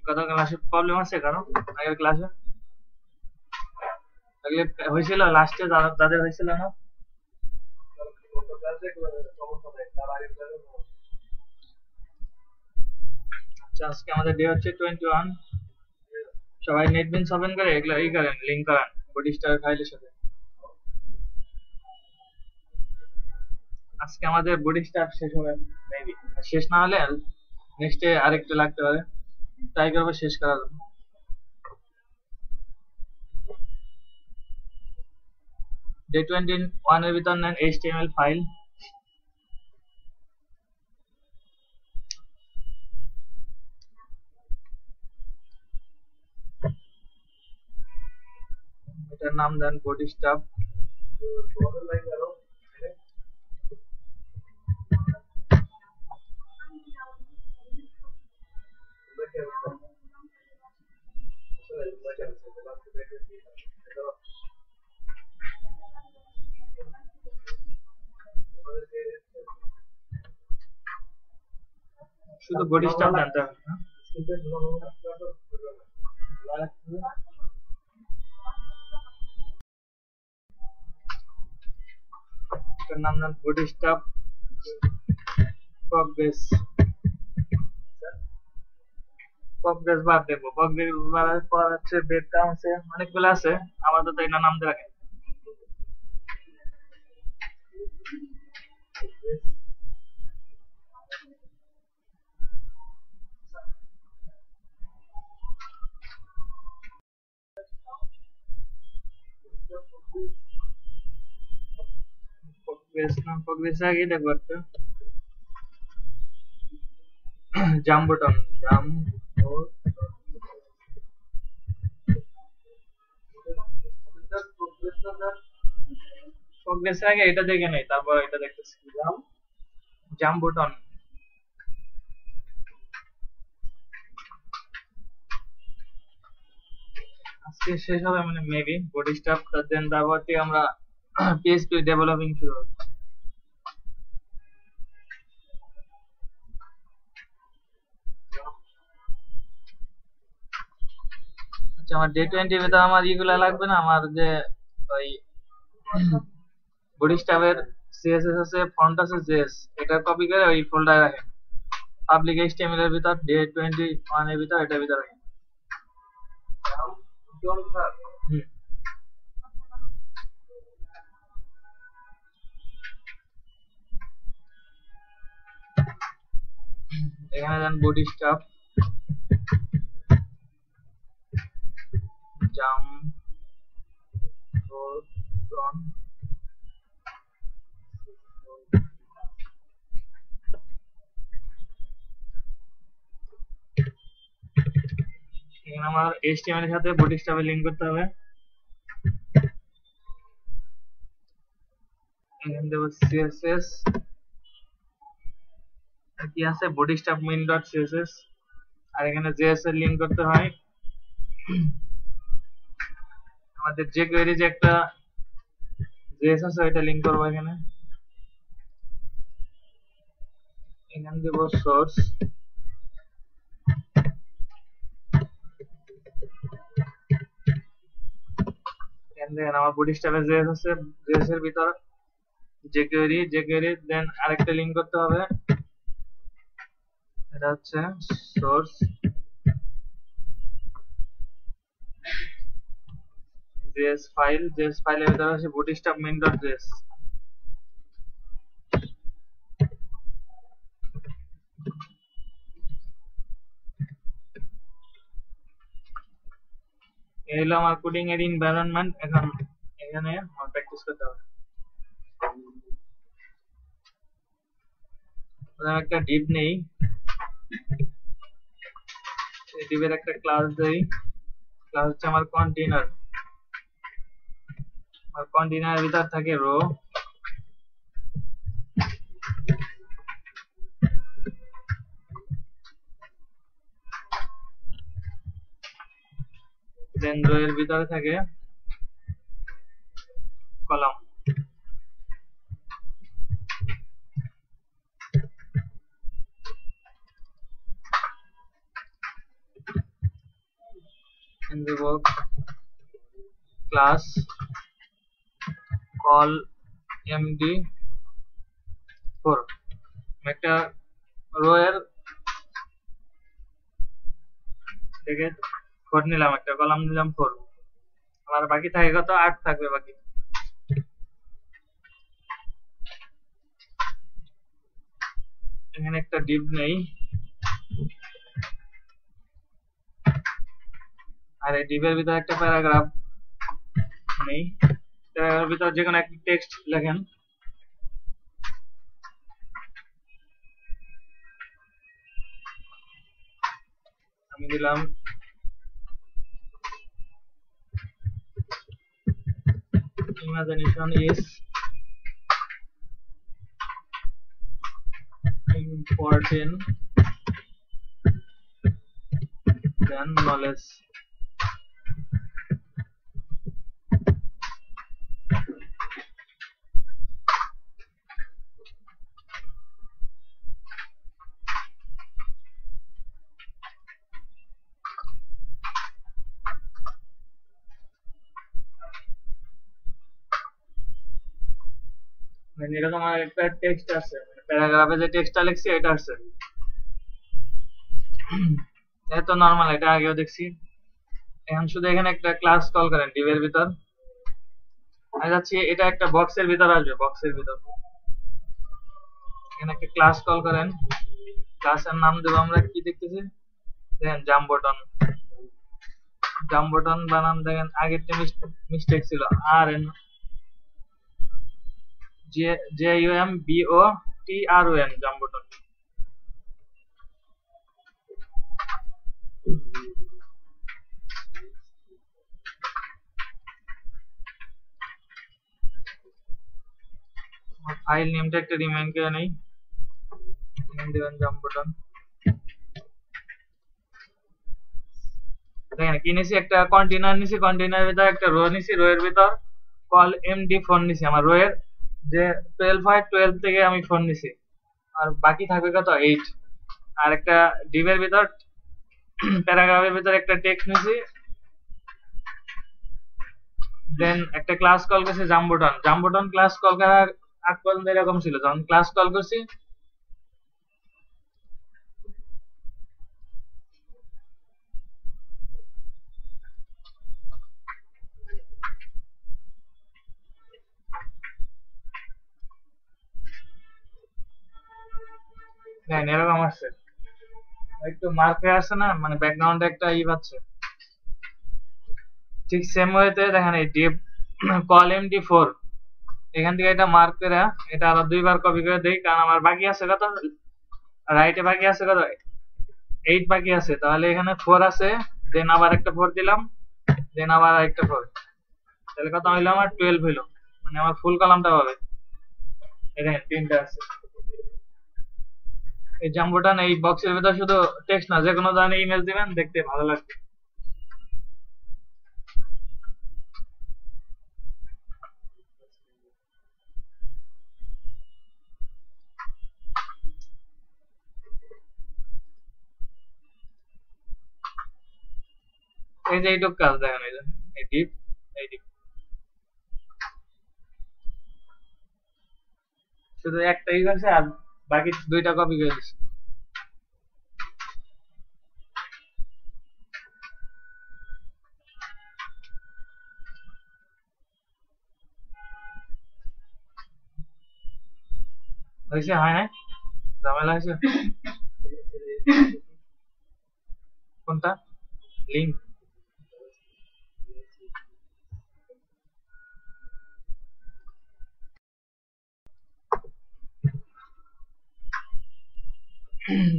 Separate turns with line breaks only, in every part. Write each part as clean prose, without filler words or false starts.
গত ক্লাসে প্রবলেম আছে কারণ আগের ক্লাসে আগে হয়েছিল লাস্টে যাদের হয়েছিল না আচ্ছা আজকে আমাদের ডে হচ্ছে 21 সবাই নেটবিনস ওপেন করে এগুলা এই করেন লিংক করেন বডি স্টার ফাইলের সাথে আজকে আমাদের বডি স্টার শেষ হবে মেবি শেষ না হলে নেক্সটে আরেকটু লাগতে পারে ট্রাই করবো শেষ করার জন্য ডে 21 এর ভিতর নেন HTML ফাইল এটার নাম দেন বডি স্টাফ শুধু বডি স্টাফ জানতে হবে এটার নাম দেন বডি স্টাফ প্রগ্রেস বার দেবো প্রগ্রেস বারের পর হচ্ছে বেডটা আছে অনেকগুলো আছে আপাতত এটা নাম দিয়ে রাখেন প্রগ্রেস আগে দেখবো একটা জাম বটন প্রগ্রেস আগে এটা দেখে নেই তারপর এটা দেখতেছি জাম বটন আজকে শেষ হবে মানে মেবি বডি স্টাফ দেন তারপর থেকে আমরা PHP ডেভেলপিং শুরু হবে আচ্ছা আমার ডে 20 ভিতরে আমার ইগুলা লাগবে না আমার যে ওই বডি স্টাফের CSS আছে ফন্ট আছে JS এটা কপি করে ওই ফোল্ডারে রাখেন পাবলিক HTML এর ভিতর ডে 21 এর ভিতর এটার ভিতর রাখেন এখানে দেন বডি স্টাফ জাম বটন এখানে আমার HTML এর সাথে বডি স্টাফে লিংক করতে হবে এখানে দেব CSS কি আছে বডি স্টাফ main.css আর এখানে JS এর লিংক করতে হয় আমাদের যে কোয়েরি যে একটা JS আছে এটা লিংক করব এখানে এখানে দেব সোর্স এখানে আমার বডি স্টাফে JS আছে JS এর ভিতর যে কোয়েরি দেন আরেকটা লিংক করতে হবে এটা হচ্ছে সোর্স JS ফাইলের ভিতরে আছে বডি স্টাফ main.js এই হলো আমার কোডিং এর এনভায়রনমেন্ট এখন এখানে আমার প্র্যাকটিস করতে হবে একটা ডিভ নেই এই ডিভের একটা ক্লাস দেই ক্লাস হচ্ছে আমার কন্টেইনার আর কন্টেইনারের ভিতর থাকে রো দেন রো এর ভিতরে থাকে column invoke class call md4 একটা রো এর থেকে 4 নিলাম, একটা কলাম নিলাম 4, আর বাকি থাকে কত 8 থাকবে বাকি। এখানে একটা div নেই, আর এই div এর ভিতরে একটা প্যারাগ্রাফ নেই। প্যারাগ্রাফের ভিতরে যে কোনো একটা টেক্সট লেখেন। আমি দিলাম imagination is important than knowledge. মানে এরকম আমার একটা টেক্সট আছে, প্যারাগ্রাফে যে টেক্সটটা লিখছি এটা আছে। এটা তো নরমাল, এটা আগেও দেখছি। এখন শুধু এখানে একটা ক্লাস কল করেন div এর ভিতর। আমি যাচ্ছি এটা একটা বক্সের ভিতর আসবে, বক্সের ভিতর এখানে একটা ক্লাস কল করেন। ক্লাসের নাম দেব আমরা কি দেখতেছি, দেখেন জাম্প বটন। জাম্প বটন বানান দেখেন আগেরটা মিস্টেক ছিল, আর N J U M B O T R O N, jump button. File নেমটা একটা রিমাইন্ড করে নেই, নেম দিবেন জাম্প বটন। দেখেন কি নিছি, একটা কন্টেইনার নিছি, কন্টেইনারের ভিতর একটা রো নিছি, রো এর ভিতর কল md4 নিছি। আমার রো এর যে 12 হয় 12 থেকে আমি 4 নিছি, আর বাকি থাকবে কত 8। আর একটা div এর ভিতর প্যারাগ্রাফের ভিতর একটা টেক্সট নিছি, দেন একটা ক্লাস কল করছি jump button. Jump button class call করার আগ পর্যন্ত এরকম ছিল, যখন ক্লাস কল করছি দেখেন এরকম আসছে, একটু মার্ক হয়ে আসছে না, মানে ব্যাকগ্রাউন্ডে একটা ই পাচ্ছে। ঠিক সেম ওয়েতে দেখেন এই div call md4, এখান থেকে এটা মার্ক করে এটা আরো দুইবার কপি করে দেই, কারণ আমার বাকি আছে কত, রাইটে বাকি আছে কত 8 বাকি আছে। তাহলে এখানে 4 আছে, দেন আবার একটা 4 দিলাম, দেন আবার একটা 4, তাহলে কত হইলো আমার 12 হইলো, মানে আমার ফুল কলামটা হবে। দেখেন 3টা আছে। এই জাম্প বাটন এই বক্সের ভিতর শুধু টেক্সট না, যে কোনো ধরনের ইমেজ দিবেন, দেখতে ভালো লাগবে। এই যে এইটুক কাজ দেখেন, এই যে এই ডিপ, এই ডিপ শুধু একটা ই করছে, আর বাকি দুইটা কপি করে দিচ্ছে। হয়েছে হয় নাই, ঝামেলা হয়েছে। কোনটা লিঙ্ক?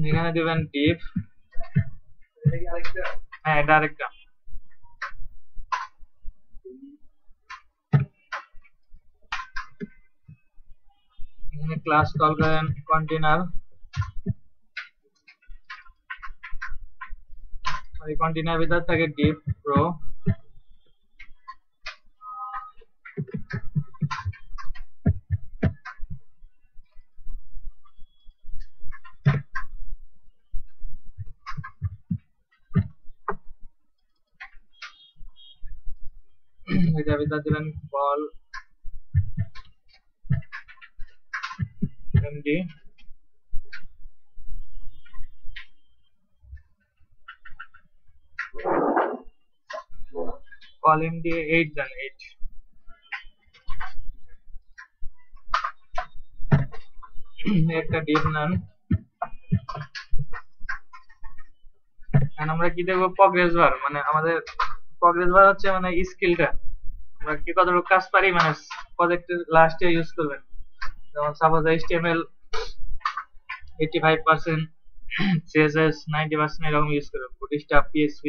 এখানে দিবেন ডিপ, হ্যাঁ এটা আরেকটা। এখানে ক্লাস কল করেন কন্টেইনার, ওই কন্টেইনার ভিতর থাকে ডিপ প্রো, এটা ভিতর দিবেন call md call md 8 দেন 8 একটা div নেন আমরা কি দেখব প্রগ্রেস বার মানে আমাদের প্রগ্রেস বার হচ্ছে মানে স্কিলটা আমরা কি কতটুকু কাজ পারি মানে প্রজেক্টের লাস্টে ইউজ করবেন যেমন সাপোজ HTML 85% CSS 90% এরকম ইউজ করবেন Bootstrap PHP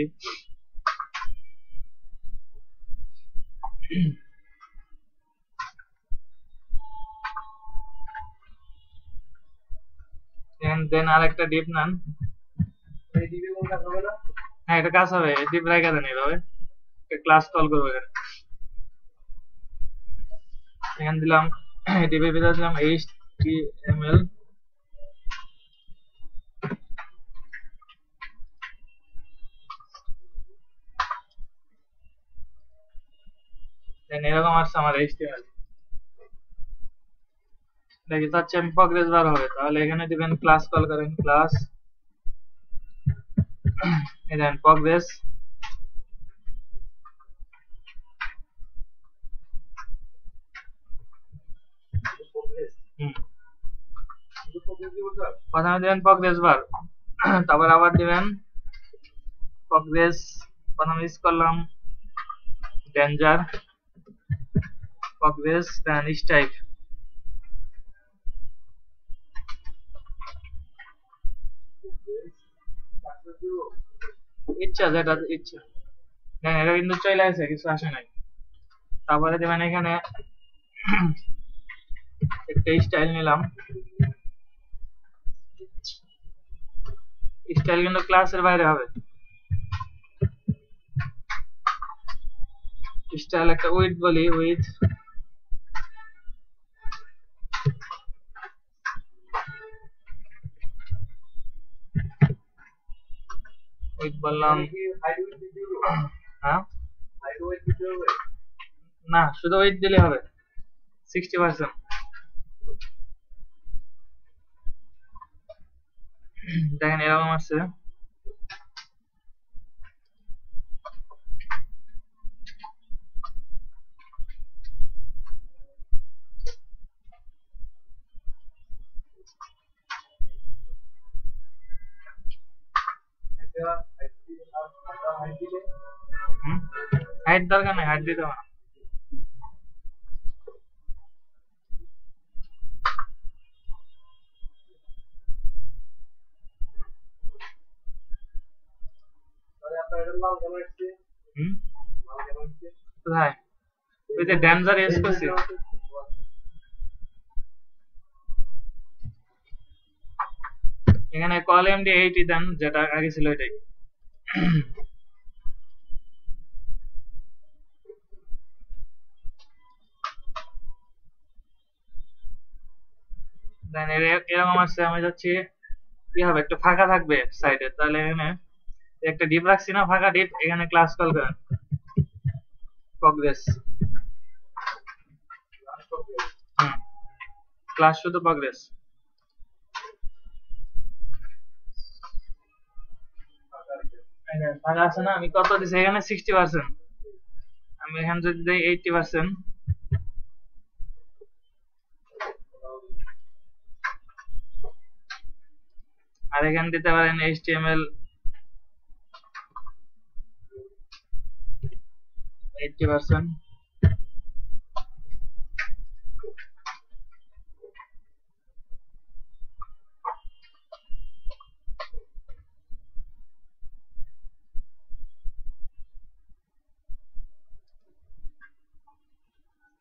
and then আরেকটা div নেন এই div এ কোন কাজ হবে না হ্যাঁ এটা কাজ হবে div রাখা দেন এইভাবে ক্লাস কল করব এখানে দিলাম div এর ভিতরে দিলাম HTML দেন এরকম আসছে আমার HTML দেখি তার চেয়ে প্রগ্রেস বার হবে তাহলে এখানে দিবেন ক্লাস কল করেন ক্লাস দেন প্রগ্রেস প্রথমে দিবেন প্রগ্রেস বার তারপর আবার দিবেন প্রগ্রেস প্রথমে ইউজ করলাম ডেঞ্জার প্রগ্রেস দেন স্টাইপ ইচ্ছা যেটা ইচ্ছা হ্যাঁ এটা কিন্তু চলে আসে কিছু আসে নাই তারপরে দেবেন এখানে একটা স্টাইল নিলাম স্টাইল কিন্তু ক্লাসের বাইরে হবে স্টাইল একটা উইথ বলি উইথ বললাম হ্যাঁ না শুধু উইথ দিলে হবে 60% দেখেন এরকম আছে হাইট দরকার নাই হাইট দিতে হবে না কোথায় ওই যে ড্যান্সার ইউজ করছি এখানে কল এমডি 80 দেন যেটা আগে ছিল এটাই দেন এরকম আছে আমি যাচ্ছি কি হবে একটু ফাঁকা থাকবে সাইডে তাহলে এখানে একটা ডিপ রাখছি না ফাঁকা ডিপ এখানে ক্লাস কল করেন প্রগ্রেস ক্লাস শুধু প্রগ্রেস ফাঁকা আছে না আমি কত দিছি এখানে 60% আমি এখানে যদি দেই 80% আর এখানে দিতে পারেন HTML 80%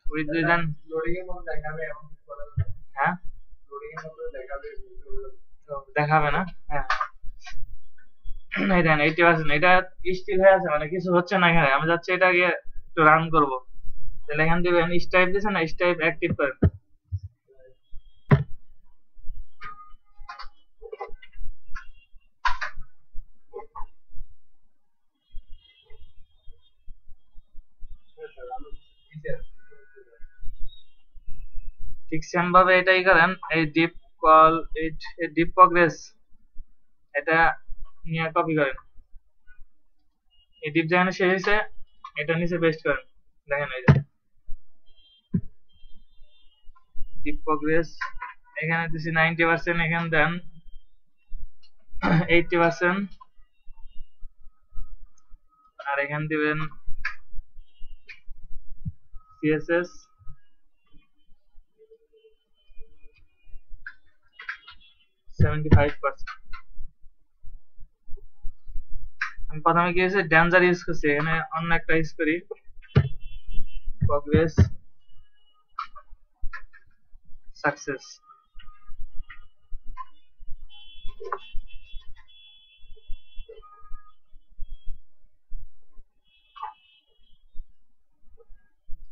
উইথ দেন লোডিং এর মধ্যে দেখাবে এমন কিছু করা যাবে হ্যাঁ লোডিং এর মধ্যে দেখাবে দেখাবে না হ্যাঁ এই দেন 80% এটা স্টিল হয়ে আছে মানে কিছু হচ্ছে না এখানে আমি যাচ্ছি এটাকে একটু রান করব তাহলে এখান দিবেন স্টাইপ দিছেন না স্টাইপ অ্যাক্টিভ করেন ঠিক সেম ভাবে এটাই করেন, এই ডিপ কল এই ডিপ প্রগ্রেস এটা নিয়ে কপি করেন, এই ডিপ যেখানে শেষ হয়েছে এটা নিচে পেস্ট করেন। দেখেন এই যে ডিপ প্রগ্রেস এখানে দিছি 90%, এখানে দেন 80%, আর এখানে দিবেন CSS 75%। আমি প্রথমে কি হয়েছে ড্যান্সার ইউজ করছি, এখানে অন্য একটা ইউজ করি প্রগ্রেস সাকসেস।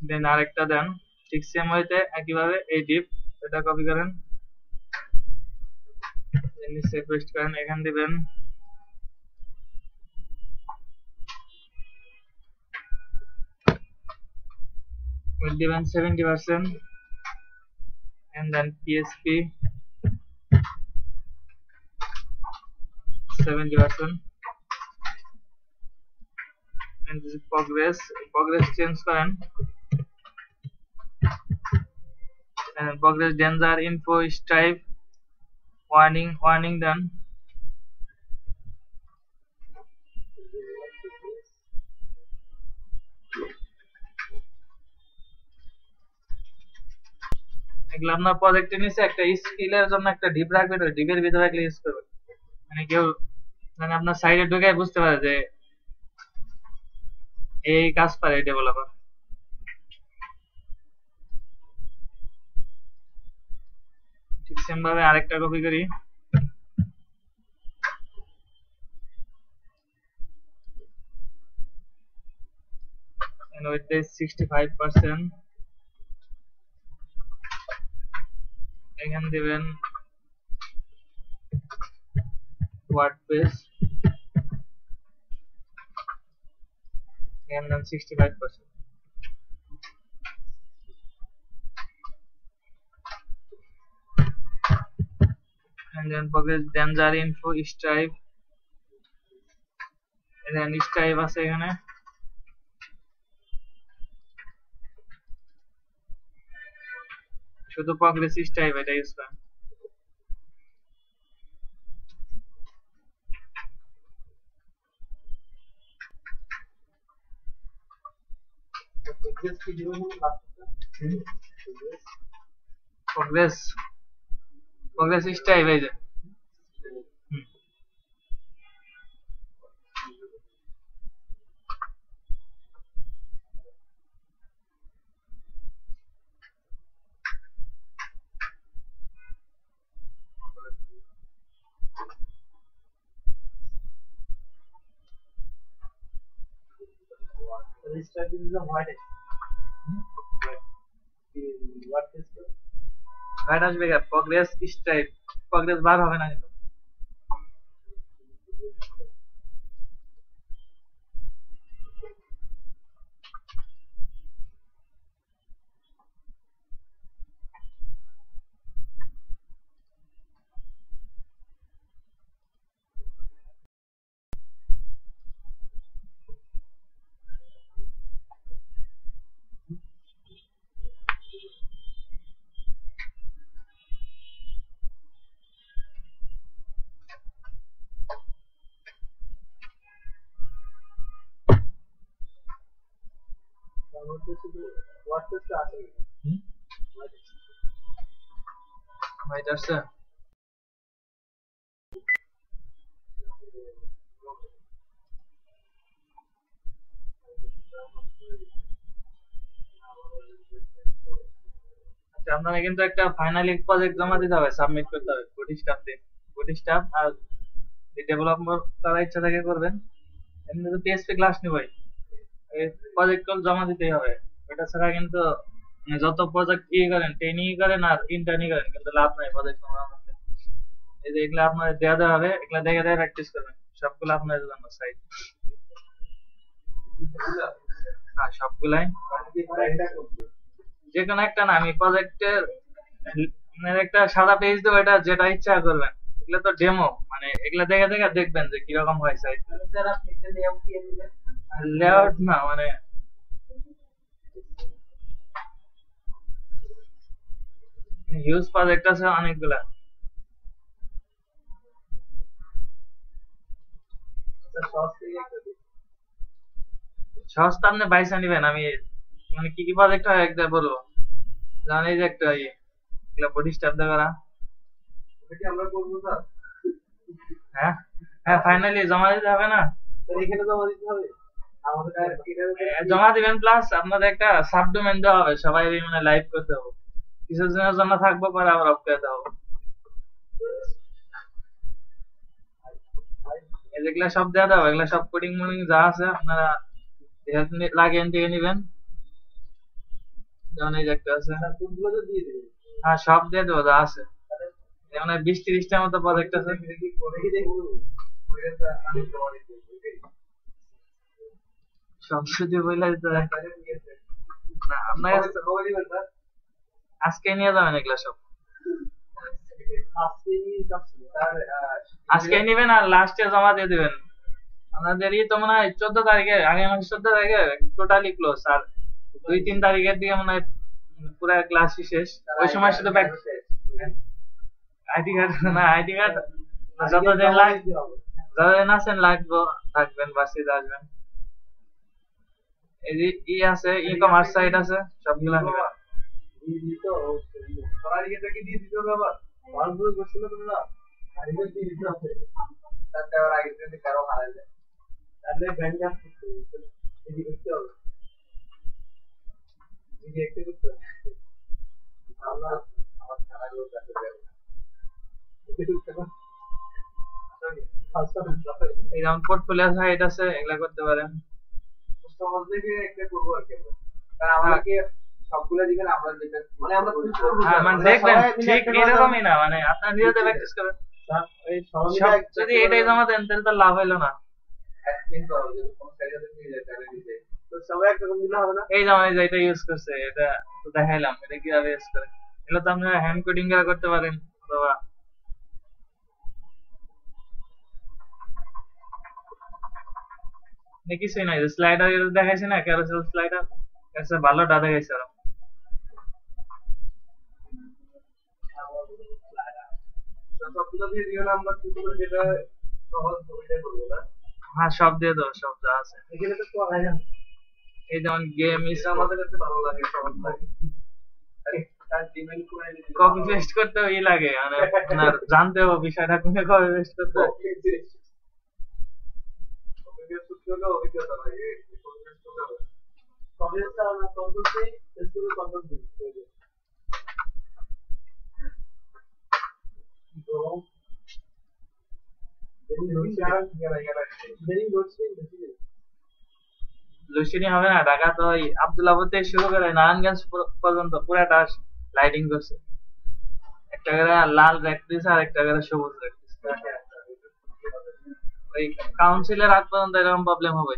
দেন আরেকটা দেন ঠিক সেম ওয়েতে একইভাবে এই ডিপ এটা কপি করেন, নিচে পেস্ট করেন, এখানে দিবেন দিবেন 70% and then PHP 70% and this is progress change করেন, and progress danger info stripe warning দেন, এগুলো আপনার প্রজেক্টের নিচে একটা স্কিলের জন্য একটা ডিপ রাখবেন, ওই ডিপের ভিতরে রাখলে ইউজ করবেন, মানে কেউ মানে আপনার সাইডে ঢুকে বুঝতে পারে যে এই কাজ পারে ডেভেলপার। ঠিক সেম ভাবে আরেকটা কপি করি, and with this 65%, এখানে দিবেন WordPress and then 65%, and then progress danger info stripe, and then stripe আছে এখানে, শুধু প্রগ্রেস স্টাইপ এটা ইউজ করেন। প্রগ্রেস স্টাইপ এই যে হোয়াইট আসবে, প্রগ্রেস স্টাইপ প্রগ্রেস বার হবে না কিন্তু। হোয়াইট আসছে, আচ্ছা আপনারা কিন্তু একটা ফাইনালি প্রজেক্ট জমা দিতে হবে, সাবমিট করতে হবে বডি স্টাফ দিয়ে, বডি স্টাফ আর ডেভেলপমেন্ট করার ইচ্ছা থেকে করবেন, এমনি তো পিএসপি ক্লাস নিবই, এই প্রজেক্ট জমা দিতেই হবে, এটা ছাড়া কিন্তু মানে যত প্রজেক্ট করেন ট্রেনিং করেন আর ইন্টার্নি করেন কিন্তু লাভ নাই প্রজেক্ট জমা করতে। এই যে এগুলো আপনার দেওয়া হবে, এগুলো দেখে দেখে প্র্যাকটিস করবেন, সবগুলো আপনার জন্য সাইড, হ্যাঁ সবগুলাই যে কোনো একটা না, আমি প্রজেক্টের আপনার একটা সাদা পেজ দেবো, এটা যেটা ইচ্ছা করবেন। এগুলো তো ডেমো, মানে এগুলা দেখে দেখে দেখবেন যে কিরকম হয় সাইট।
স্যার আপনি একটা লেআউট দিয়ে দিবেন।
লেআউট না, মানে হিউজ প্রজেক্ট আছে অনেকগুলা।
স্যার সহজ থেকে একটা দিন।
সস্তা আপনি বাইসা নিবেন। আমি মানে কি কি প্রজেক্ট হয় একটা বলবো। যেমন এই যে একটা এগুলা বডি স্টাফ করা।
এটা কি আমরা করবো স্যার?
হ্যাঁ হ্যাঁ, ফাইনালি জমা দিতে হবে না?
স্যার এখানে জমা দিতে হবে? আমাদের
জমা দিবেন, প্লাস আপনাদের একটা সাবডোমেন দেওয়া হবে, সবাই মানে লাইভ করতে হবে। কিছুদিনের জন্য থাকবো, পরে আবার অফ করে দেওয়া হবে। এগুলা সব দেওয়া দেবো, এগুলা সব কোডিং মোডিং যা আছে আপনারা লাগিয়ে থেকে নিবেন। যেমন এই যে একটা আছে,
স্যার কোডগুলো তো দিয়ে দিবেন।
হ্যাঁ সব দিয়ে দেবো যা আছে। যেমন 20-30টার মতো প্রজেক্ট আছে।
দেখি করে কি দেখবো? ওইটা স্যার আমি জমা দিতে হবে।
সব যদি বইলা দিতে হয়।
তাহলে ঠিক আছে।
না, আপনার কাছে
কবে দিবেন স্যার?
আজকে নিয়ে যাবেন এগুলা সব।
আজকেই যাচ্ছি স্যার।
আজকে নিবেন আর লাস্টে জমা দিয়ে দিবেন। আমাদের তো মনে হয় 14 তারিখে, আগামী মাসের 14 তারিখে টোটালি ক্লোজ। আর 2-3 তারিখের দিকে মনে হয় পুরো ক্লাসই শেষ। ওই সময় শুধু ব্যাক আইডি কার্ড, না আইডি কার্ড যতদিন লাগবে, যতদিন আছেন লাগবে, থাকবেন বাসিতে আসবেন। এই যে আছে, ই কমার্স সাইট আছে, সবগুলা নিবেন।
দিয়ে দিতে হবে। সবার আগে কি দিয়ে দিতে হবে আবার? ভালো করছিল তোমরা? আগে দিয়ে দিতে হবে। তারপরে আবার আগে থেকে কারো হারাই যায়। তাহলে ব্যাংক আপ করতে হবে। এদিকে করতে হবে। এদিকে একটা করতে হবে। আমরা আমার খেলাগুলো কাছে যাবো। এদিকে করতে হবে।
এই যেমন পোর্টফোলিও সাইট আছে, এগুলা করতে পারেন।
সমাজ থেকে একটা করবো আর কি। কারণ আমাকে সবগুলো দিবেন, আমরা যেটা মানে আমরা চুজ করবো।
হ্যাঁ, মানে দেখবেন ঠিক এরকমই না, মানে আপনার নিজেদের প্র্যাকটিস করেন।
এই
সব যদি এটাই জমা দেন তাহলে তো লাভ হইলো না।
কিন্তু যদি কোন জায়গাতে নিয়ে যায় তাহলে দিতে তো সবাই একটা রকম দিলে হবে না।
এই যেমন এই যে এটা ইউজ করছে, এটা তো দেখাইলাম এটা কিভাবে ইউজ করে। এগুলো তো আপনারা হ্যান্ড কোডিং করে করতে পারেন, অথবা কিছুই নাই। স্লাইডার দেখাইছে না, ক্যারোসেল স্লাইডার, ভালো ডাটা দেখাইছে আরো।
সবগুলো দিয়ে দিও না, আমরা কিছু করে যেটা সহজ ওইটাই করবো না।
হ্যাঁ সব দিয়ে দাও, সব যা আছে।
এখানে তো তো হয় না।
এই যেমন গেম ইস,
আমাদের কাছে ভালো লাগে, সহজ লাগে। তার ডিমেন্ড করে দিতে
কপি পেস্ট করতে ই লাগে, মানে আপনার জানতে হবে বিষয়টা কোনে কপি পেস্ট করতে হবে।
কপি পেস্ট করতে হলে অভিজ্ঞতা লাগে। কপি পেস্ট করতে হবে। কপি পেস্ট না কন্ট্রোল সি, পেস্ট করে কন্ট্রোল সি।
লুসিনি হবে না, ঢাকা তো ওই আব্দুল্লাহ থেকে শুরু করে নারায়ণগঞ্জ পর্যন্ত পুরাটা লাইটিং করছে। একটা করে লাল রেক দিছে আর একটা করে সবুজ রেক দিছে। ওই কাউন্সিলের আগ পর্যন্ত এরকম প্রবলেম হবে।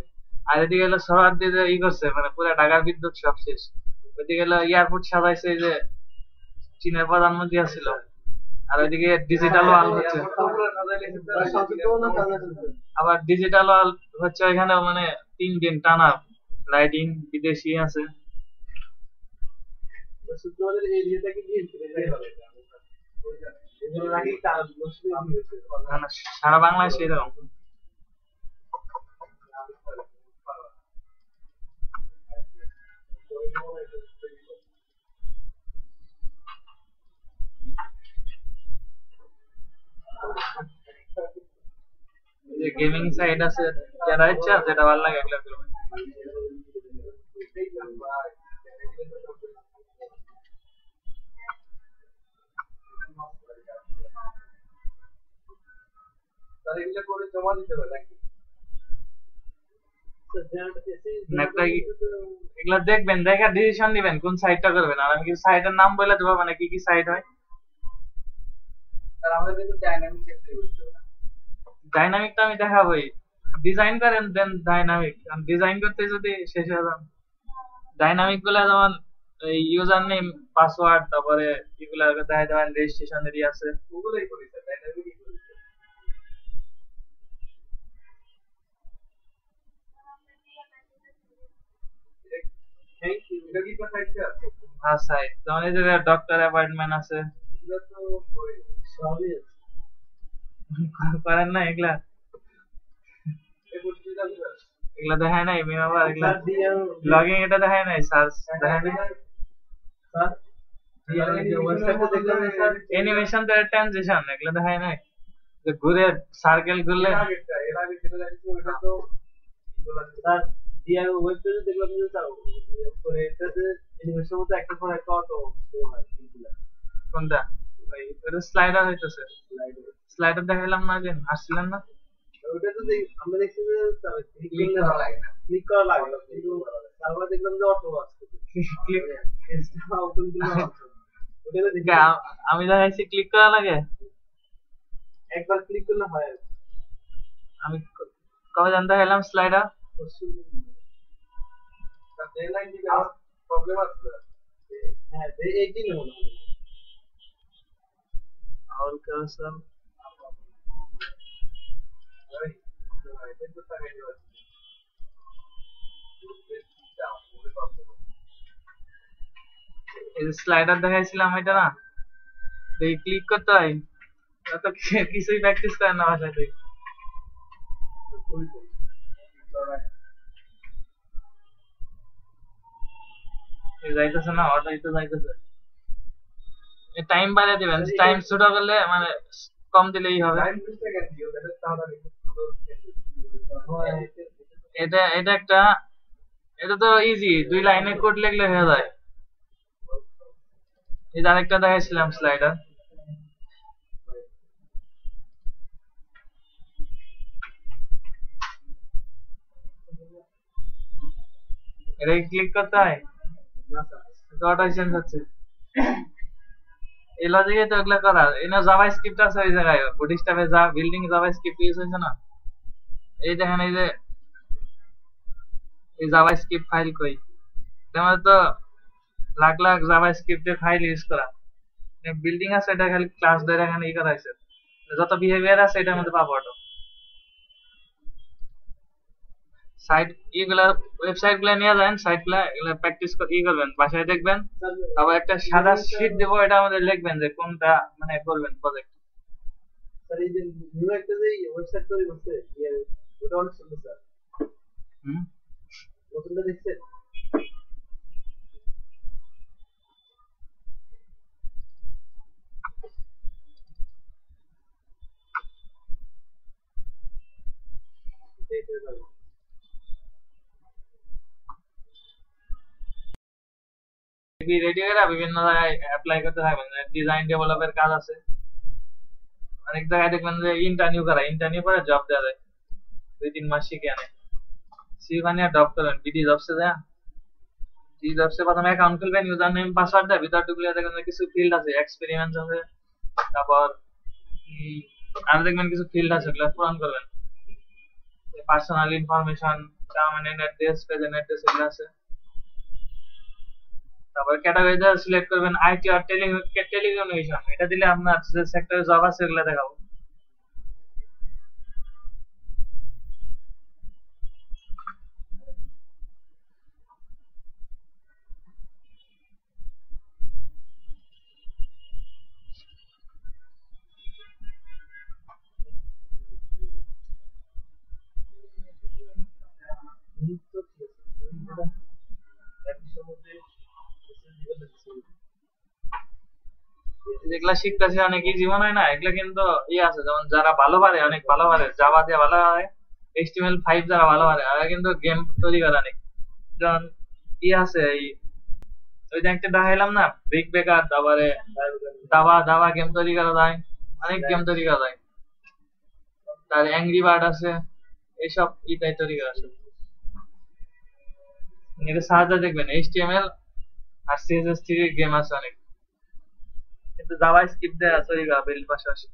আর এদিকে হলো সরার দিয়ে ই করছে, মানে পুরো ঢাকার বিদ্যুৎ সব শেষ। ওইদিকে হলো এয়ারপোর্ট সাজাইছে, এই যে চীনের প্রধানমন্ত্রী আসছিল। আর ওইদিকে ডিজিটাল ওয়াল হচ্ছে, আবার ডিজিটাল ওয়াল হচ্ছে ওইখানে, মানে 3 দিন টানা লাইটিং বিদেশি আছে।
শুক্রবারের এই এরিয়াটাকে দিয়ে হবে।
না, না, সারা বাংলাদেশে এরকম। যে গেমিং সাইট আছে, যারা ইচ্ছা যেটা ভালো লাগে এগুলো করবে।
এগুলো করে জমা দিতে হবে নাকি?
এগুলা দেখবেন, দেখে ডিসিশন নিবেন কোন সাইটটা করবেন। আর আমি কি সাইটের নাম বলে দেবো, মানে কি কি সাইট হয়।
স্যার আমাদের কিন্তু ডাইনামিক ক্ষেত্রে করতে হবে।
ডাইনামিক তো আমি দেখাবোই। ডিজাইন করেন দেন ডাইনামিক, ডিজাইন করতে যদি শেষ হয়ে যান। ডাইনামিক গুলা যেমন এই ইউজার নেম পাসওয়ার্ড তারপরে এগুলা দেখা দেবেন রেজিস্ট্রেশন এরই আছে
ওগুলোই করেছে তাই না কি করেছে থ্যাংক ইউ এটা কি কথা আছে
হ্যাঁ সাইট যেমন এই যে ডক্টর অ্যাপয়েন্টমেন্ট আছে
এটা তো ওই সবই আছে
করেন না এগুলা
এই বুঝতে যাবে
এগুলা দেখায় নাই আমি আবার এগুলা
স্যার দিয়ে
লগইন এটা দেখায় নাই সার্চ দেখায় নাই
স্যার দিয়ে ওয়েবসাইটে দেখলাম যে স্যার
অ্যানিমেশন তো ট্রানজিশন এগুলা দেখায় নাই যে ঘুরে সার্কেল ঘুরলে
এর আগে যেটা দেখছি ওটা তো স্যার দিয়ে ওয়েব পেজে দেখলাম যে স্যার পরে এটাতে অ্যানিমেশন মতো একটা পর একটা অটো শো হয় এইগুলা
কোনটা ওই এটা স্লাইডার হইতেছে স্লাইডার দেখাইলাম না যে আসছিলেন না
ওটা তো আমরা দেখছি যে স্যার ক্লিক করা লাগে না ক্লিক করা লাগে না কিন্তু তারপরে দেখলাম যে অটো আসছে
ক্লিক
ইনস্টা ওপেন করলে ওটা তো দেখি
আমি দেখাইছি ক্লিক করা লাগে
একবার ক্লিক করলে হয়
আমি কবে জানতে গেলাম স্লাইডার
প্রবলেম আছে হ্যাঁ এই দিন মনে হয়
और क्या सर এই স্লাইডার দেখাইছিলাম এটা না এই ক্লিক করতে হয় তো কিছুই প্র্যাকটিস করে না বাসাতে এই যাইতেছে না অর্ডার দিতে যাইতেছে টাইম বাড়িয়ে দিবেন টাইম ছোট করলে মানে কম দিলেই হবে এটা এটা একটা এটা তো ইজি 2 লাইনে কোড লিখলে হয়ে যায় এই আরেকটা দেখাইছিলাম স্লাইডার এটা ক্লিক করতে হয় তো অটো চেঞ্জ হচ্ছে এই লজিকে তো এগুলা করা এনে জাভাস্ক্রিপ্ট আছে এই জায়গায় বুটস্ট্র্যাপে যা বিল্ডিং জাভাস্ক্রিপ্ট ইউজ হয়েছে না এই দেখেন এই যে এই জাভাস্ক্রিপ্ট ফাইল কই তেমন তো লাখ লাখ জাভাস্ক্রিপ্টের ফাইল ইউজ করা বিল্ডিং আছে এটা খালি ক্লাস ধরে এখানে ই করা হয়েছে যত বিহেভিয়ার আছে এটার মধ্যে পাবো অটো সাইট এগুলা ওয়েবসাইট গুলা নিয়ে যান সাইট গুলা এগুলা প্র্যাকটিস ই করবেন বাসায় দেখবেন তারপর একটা সাদা শীট দেবো এটা আমাদের লিখবেন যে কোনটা মানে করবেন প্রজেক্ট
স্যার এই যে নিউ একটা যে ওয়েবসাইট তৈরি করছে ওটা অনেক সুন্দর স্যার নতুনটা দেখছেন
রেডি করে বিভিন্ন জায়গায় অ্যাপ্লাই করতে থাকবেন ডিজাইন ডেভেলপের কাজ আছে অনেক জায়গায় দেখবেন যে ইন্টারভিউ করে জব দেওয়া যায় 2-3 মাস শিখে আনে সিভানিয়া জব করেন বিডি জবসে যায় বিডি জবসে প্রথমে অ্যাকাউন্ট খুলবেন ইউজার নেম পাসওয়ার্ড দেয় ভিতর ঢুকলে দেখবেন কিছু ফিল্ড আছে এক্সপেরিমেন্ট আছে তারপর আর দেখবেন কিছু ফিল্ড আছে ওগুলো পূরণ করবেন personal information permanent address present address এগুলো আছে তারপর ক্যাটাগরিটা সিলেক্ট করবেন আইটি আর টেলিকমিউনিকেশন এটা দিলে আপনার যে সেক্টরে জব আছে এগুলো দেখাবো যেগুলা শিখতেছে অনেক ইজি মনে হয় না এগুলা কিন্তু ইয়ে আছে যেমন যারা ভালো পারে অনেক ভালো পারে জাভা দিয়ে ভালো পারে HTML5 যারা ভালো পারে আর কিন্তু গেম তৈরি করে অনেক যেমন ই আছে এই ওই যে একটা দেখাইলাম না ব্রিক বেকার তারপরে দাবা দাবা গেম তৈরি করা যায় অনেক গেম তৈরি করা যায় তার অ্যাংরি বার্ড আছে এইসব ইটাই তৈরি করা আছে এটা সাহায্য দেখবেন HTML আর CSS3 গেম আছে অনেক কিন্তু জাভা স্ক্রিপ্ট দেওয়া তৈরি করা বিল্ড পাশাপাশি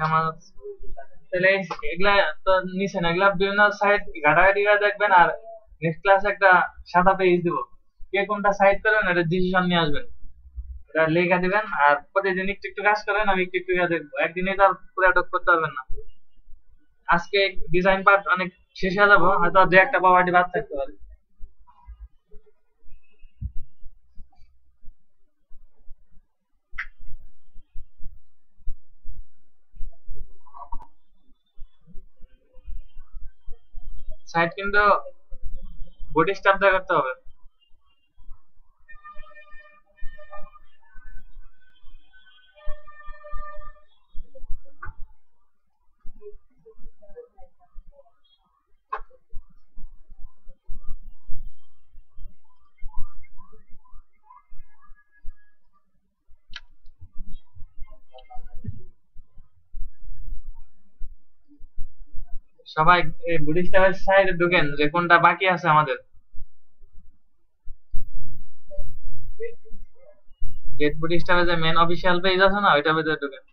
আমার তাহলে এগুলা তো নিছেন, এগুলা বিভিন্ন সাইট ঘাটাঘাটি করে দেখবেন, আর নেক্সট ক্লাসে একটা সাদা পেজ দিব, কে কোনটা সাইট করবেন এটা ডিসিশন নিয়ে আসবেন, এটা লেখা দিবেন, আর প্রতিদিন একটু একটু কাজ করেন, আমি একটু একটু দেখবো, একদিনে তো আর পুরো অ্যাডপ্ট করতে পারবেন না। আজকে ডিজাইন পার্ট অনেক শেষ হয়ে যাবো, হয়তো দু একটা প্রপার্টি বাদ থাকতে পারে। সাইট কিন্তু বডি স্টাফ দিয়ে করতে হবে। সবাই এই বডি স্টাফের সাইডে ঢুকেন, যে কোনটা বাকি আছে আমাদের। গেট বডি স্টাফের যে মেন অফিসিয়াল পেজ আছে না, ওইটার ভিতরে ঢুকেন।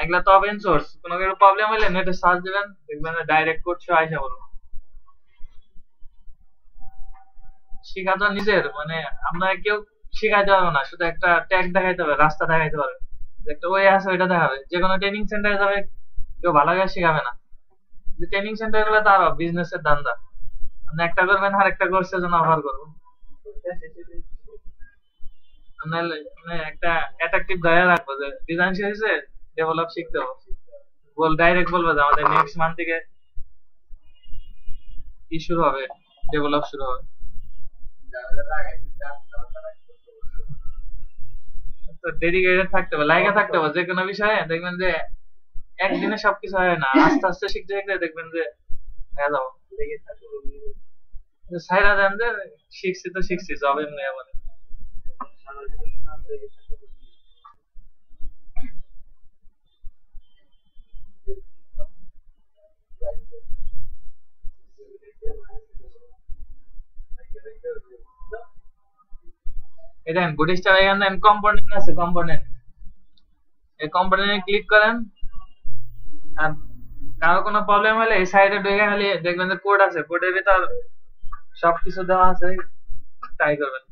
এগুলা তো ওপেন সোর্স, কোনো কিছু প্রবলেম হলে নেটে সার্চ দিবেন, দেখবেন ডাইরেক্ট কোড সহ আইসা বলবো। শিখা তো নিজের, মানে আপনার কেউ শিখাইতে পারবে না, শুধু একটা ট্যাগ দেখাইতে হবে, রাস্তা দেখাইতে পারবে, একটা ওয়ে আছে ওইটা দেখাবে। যে কোনো ট্রেনিং সেন্টারে যাবে, কেউ ভালো করে শিখাবে না। যে ট্রেনিং সেন্টার গুলো তার বিজনেসের ধান্দা, আপনি একটা করবেন আর একটা কোর্সের জন্য অফার করবো, মানে একটা অ্যাট্রাকটিভ ধরে রাখবো যে ডিজাইন শেষে ডেভেলপ শিখতে হবে, ডাইরেক্ট বলবো যে আমাদের নেক্সট মান্থ থেকে কি শুরু হবে, ডেভেলপ শুরু হবে। তো ডেডিকেটেড থাকতে হবে, লাইগা থাকতে হবে যে কোনো বিষয়ে। দেখবেন যে একদিনে সবকিছু হয় না, আস্তে আস্তে শিখতে শিখতে দেখবেন যে হয়ে যাবো। সাইরা দেন যে শিখছি তো শিখছি, জব এমনি মানে। এই দেখেন বুটিস্টা এখানে কম্পোনেন্ট আছে, কম্পোনেন্ট, এই কম্পোনেন্টে ক্লিক করেন, আর কারো কোনো প্রবলেম হলে এই সাইডে ঢুকে খালি দেখবেন যে কোড আছে, কোডের ভিতর সবকিছু দেওয়া আছে, ট্রাই করবেন।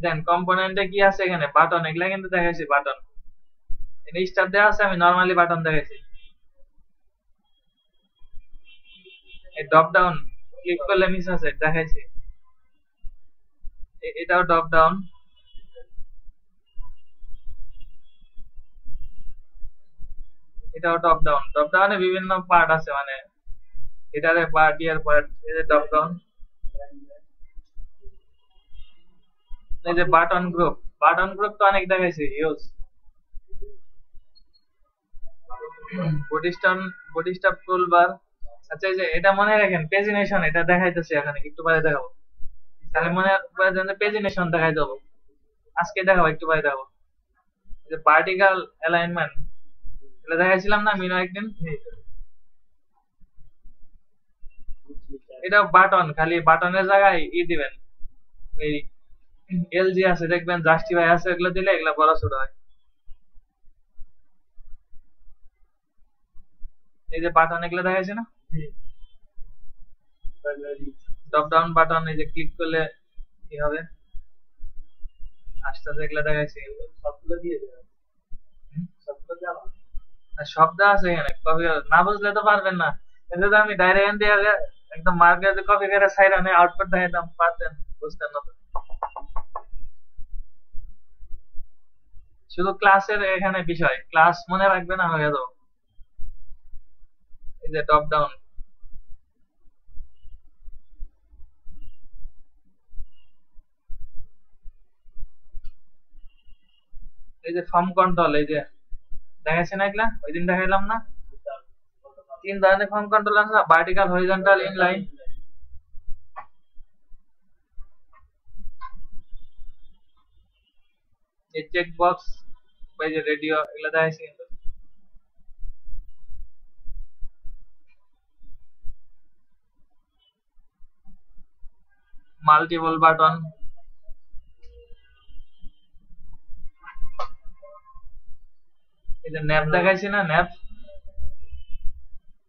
দেন কম্পোনেন্টে কি আছে, এখানে বাটন, এগুলা কিন্তু দেখাইছি বাটন, এখানে স্টার দেওয়া আছে, আমি নরমালি বাটন দেখাইছি। এই ড্রপ ডাউন ক্লিক করলে মিস আছে, দেখাইছি, এটাও ড্রপ ডাউন, এটাও ড্রপ ডাউন। ড্রপ ডাউনে বিভিন্ন পার্ট আছে, মানে এটারে পার্ট, ইয়ার পার্ট, এই যে ড্রপ ডাউন, এই যে বাটন গ্রুপ, বাটন গ্রুপ তো অনেক দেখাইছি, ইউজ বডি স্টাফ টুলবার। আচ্ছা, এই যে এটা মনে রাখেন পেজিনেশন, এটা দেখাইতেছি এখানে, একটু পরে দেখাবো, তাহলে মনে করে পেজিনেশন দেখাই দেবো, আজকে দেখাবো, একটু পরে দেখাবো। এই যে ভার্টিক্যাল অ্যালাইনমেন্ট, এটা দেখাইছিলাম না মিনো একদিন, এটা বাটন, খালি বাটনের জায়গায় দিবেন, এই এলজি আছে দেখবেন, জাস্টিফাই আছে, এগুলো দিলে এগুলো বড় ছোট হয়। এই যে বাটন এগুলো দেখাইছে না, ড্রপ ডাউন বাটন, এই যে ক্লিক করলে কি হবে, আস্তে আস্তে এগুলো দেখাইছে, সবগুলো দিয়ে দেবেন, সবগুলো দেওয়া, আর শব্দ আছে এখানে, কপি না বুঝলে তো পারবেন না, কিন্তু যদি আমি ডাইরেক্ট দিয়ে একদম মার্কেটে কপি করে সাইড আনে আউটপুট দেখাইতাম, পারতেন, বুঝতেন না। শুধু ক্লাসের এখানে বিষয়, ক্লাস মনে রাখবে না, হয়ে যাবো। এই যে ড্রপ ডাউন, এই যে ফর্ম কন্ট্রোল, এই যে দেখাইছে না, এগুলা ওই দিন দেখাইলাম না, 3 ধরনের ফর্ম কন্ট্রোল আছে, ভার্টিক্যাল, হরিজন্টাল, ইনলাইন। এই চেক বক্স, এই যে রেডিও, এগুলা দেখাইছে কিন্তু। মাল্টিপল বাটন, এই যে ন্যাপ দেখাইছি না, ন্যাপ,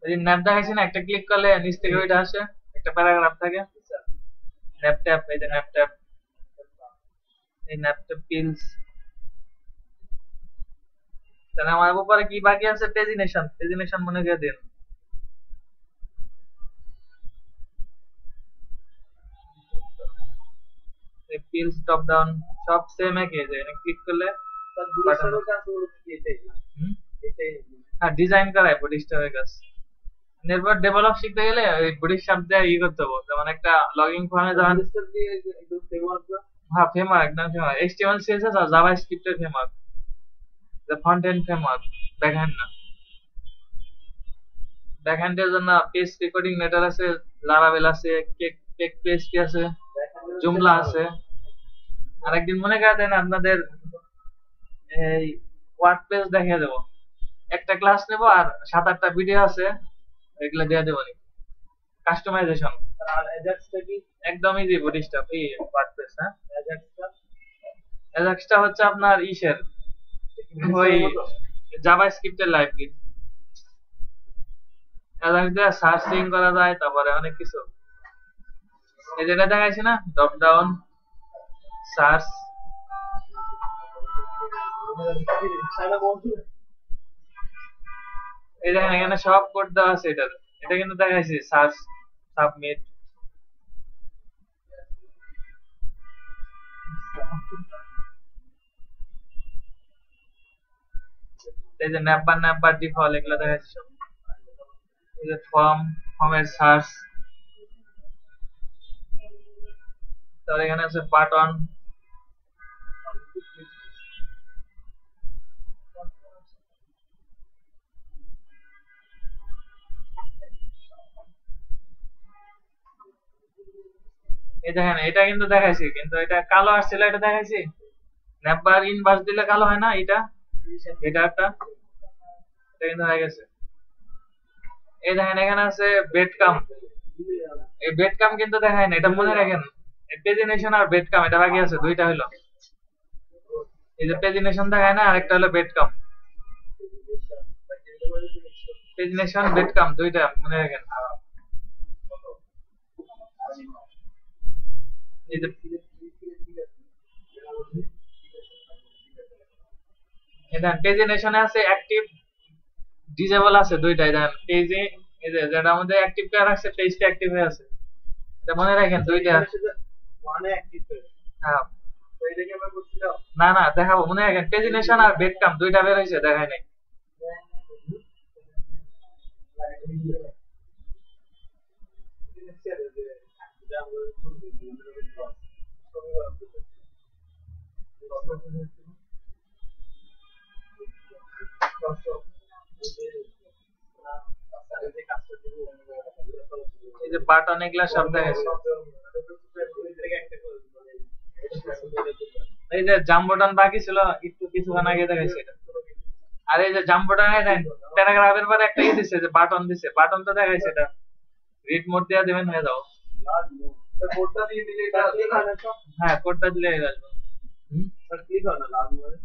এই যে ন্যাপ দেখাইছি না, একটা ক্লিক করলে নিচ থেকে ওইটা আসে, একটা প্যারাগ্রাফ থাকে, ন্যাপ ট্যাপ, এই যে ন্যাপ ট্যাপ, এই ন্যাপ ট্যাপ পিলস। তাহলে আমার উপরে কি বাকি আছে? পেজিনেশন, পেজিনেশন মনে করে দিন। পিলস টপ ডাউন সব সেম একই, যে এখানে ক্লিক করলে হ্যাঁ ডিজাইন করায় বডি স্টাফের কাজ। এরপর ডেভেলপ শিখতে গেলে ওই বডি স্টাফ দিয়ে ই করতে হবে, যেমন একটা লগইন ফর্মে যখন হ্যাঁ ফ্রেমওয়ার্ক, একদম ফ্রেমওয়ার্ক, এইচটিএমএল সিএসএস আর জাভাস্ক্রিপ্টের framework, the front end framework, backend না। ব্যাকএন্ডের জন্য পেজ রেকর্ডিং নেটার আছে, লারাভেল আছে, কেক কেক পেজটি আছে, জুমলা আছে। আর একদিন মনে করে দেন আপনাদের এই ওয়ার্ডপ্রেস দেখিয়ে দেবো, একটা ক্লাস নেবো আর 7-8টা ভিডিও আছে, এগুলো দিয়ে দেবো। কাস্টমাইজেশন
আর অ্যাজাক্সটা কি?
একদম ইজি বডি স্টাফ, এই ওয়ার্ডপ্রেস। হ্যাঁ অ্যাজাক্সটা হচ্ছে আপনার ইসের ওই জাভাস্ক্রিপ্টের লাইব্রেরি, অ্যাজাক্স দিয়ে সার্চিং করা যায়, তারপরে অনেক কিছু। এই যেটা দেখাইছি না, ড্রপ ডাউন সার্চ, এই দেখেন এখানে সব কোড দেওয়া আছে এটার, এটা কিন্তু দেখাইছি সার্চ, সাবমিট। এই যে ন্যাপবার ডিফল্ট, এগুলো দেখাইছি সব। এই যে ফর্মের সার্চ, তারপর এখানে আছে বাটন, এই দেখেন এটা কিন্তু দেখাইছি, কিন্তু এটা কালো আসছিল, এটা দেখাইছি। ন্যাপবার ইনভার্স দিলে কালো হয় না, এটা এটা একটা, এটা কিন্তু হয়ে গেছে। এই দেখেন এখানে আছে বেডকাম, এই বেডকাম কিন্তু দেখায় না, এটা মনে রাখেন। পেজিনেশন আর বেডকাম এটা বাকি আছে, দুইটা হলো। এই যে পেজিনেশন দেখায় না, আরেকটা হলো বেডকাম। পেজিনেশন বেডকাম দুইটা মনে রাখেন। এই যে এটা পেজিনেশনে আছে অ্যাক্টিভ ডিসেবল আছে দুইটাই, দেখেন পেজে এই যে যেটা মধ্যে অ্যাক্টিভ করা আছে, পেজটা অ্যাক্টিভ হয়ে আছে, এটা মনে রাখেন দুইটা। হ্যাঁ না না দেখাবো, মনে রাখেন পেজিনেশন আর বেডকাম দুইটা বের হয়েছে, দেখায় নাই। এই যে বাটন এগুলা সব দেখাইছে। এই যে জাম্প বাটন বাকি ছিল, একটু কিছুক্ষণ আগে দেখাইছে এটা। আর এই যে জাম্প বাটন প্যারাগ্রাফের পরে একটা ই দিছে, যে বাটন দিছে, বাটন তো দেখাইছে, এটা রিড মোড দিয়ে দিবেন হয়ে যাও।
কোডটা দিয়ে দিলে এটা ক্লিক হয় না তো?
হ্যাঁ কোডটা দিলে হয়ে যাবে।
স্যার ক্লিক হয় না লাল মানে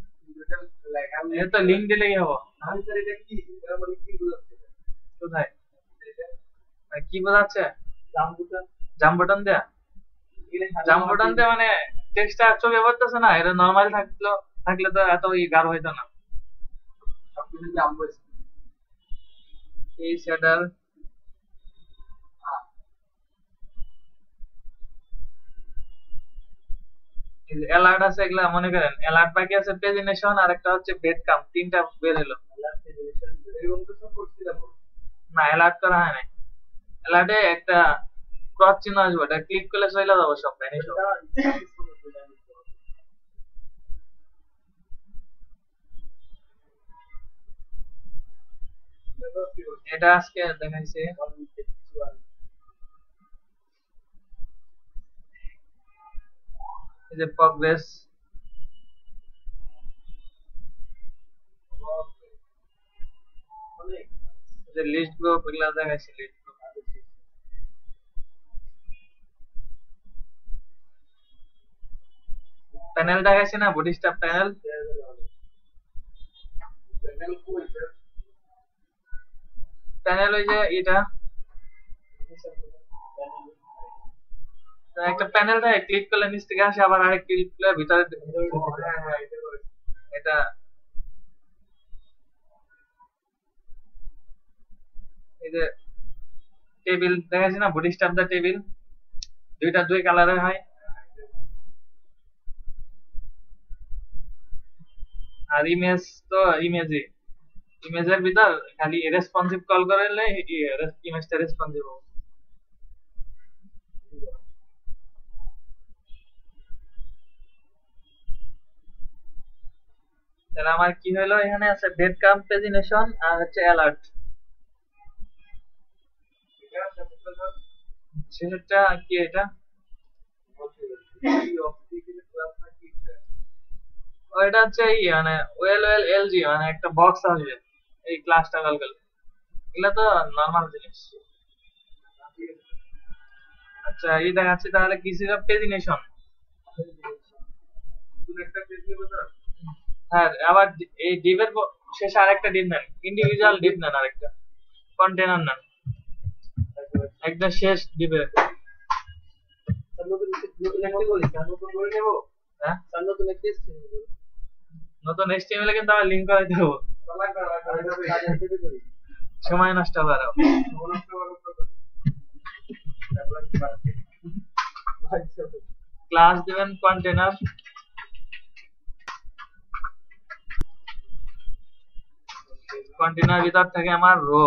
এটা লেখা নেই,
এটা তো লিংক দিলেই হবে।
আমি স্যার এটা কি, এটা মানে কি বোঝাচ্ছে?
কোথায় কি বোঝাচ্ছে? জাম্প বাটন দেয়া, জাম্প বাটন দিয়ে মানে টেক্সটটা চোখে পড়তেছে না, এটা নরমাল থাকলে তো এত গাঢ় হইতো না।
সবকিছু জাম্প হয়েছে
এই শেডার, এই যে অ্যালার্ট আছে, এগুলা মনে করেন অ্যালার্ট বাকি আছে, পেজিনেশন আর একটা হচ্ছে বেডকাম, তিনটা বের হলো। না অ্যালার্ট করা হয় নাই, অ্যালার্টে একটা ক্রস চিহ্ন আসবে, এটা ক্লিক করলে চলে যাবো সব ভ্যানিশ হবে। এটা আজকে দেখাইছে। এই যে প্রগ্রেস, যে লিস্ট গ্রুপ এগুলা দেখাইছে, লিস্ট গ্রুপ। প্যানেল দেখাইছে না, বডি স্টাফ প্যানেল, প্যানেল ওই যে এটা একটা প্যানেল থাকে, ক্লিক করলে নিচ থেকে আসে, আবার আরেক ক্লিক করলে ভিতরে এটা এই যে টেবিল দেখাচ্ছি না, বডি স্টাফ দা টেবিল, দুইটা দুই কালারের হয়। আর ইমেজ তো ইমেজের ভিতর খালি রেসপন্সিভ কল করলে ইমেজটা রেসপন্সিভ হবে। তাহলে আমার কি হলো, এখানে আছে ডেট কাম পেজিনেশন আর হচ্ছে অ্যালার্ট। সেটা কি এটা ওইটা হচ্ছে মানে এলজি মানে একটা বক্স আসবে এই ক্লাসটা কল করলে, এগুলা তো নরমাল জিনিস। আচ্ছা এই দেখাচ্ছি তাহলে কি ছিল পেজিনেশন। হ্যাঁ আবার এই ডিভের শেষে আরেকটা ডিভ নেন, ইন্ডিভিজুয়াল ডিভ নেন, আরেকটা কন্টেনার নেন একদম শেষ ডিভে। নতুন HTML কিন্তু আবার লিংক করাইতে হবে, সময় নষ্ট হবে আরো। ক্লাস দিবেন কন্টেনার, কন্টেনার ভিতর থেকে আমার রো,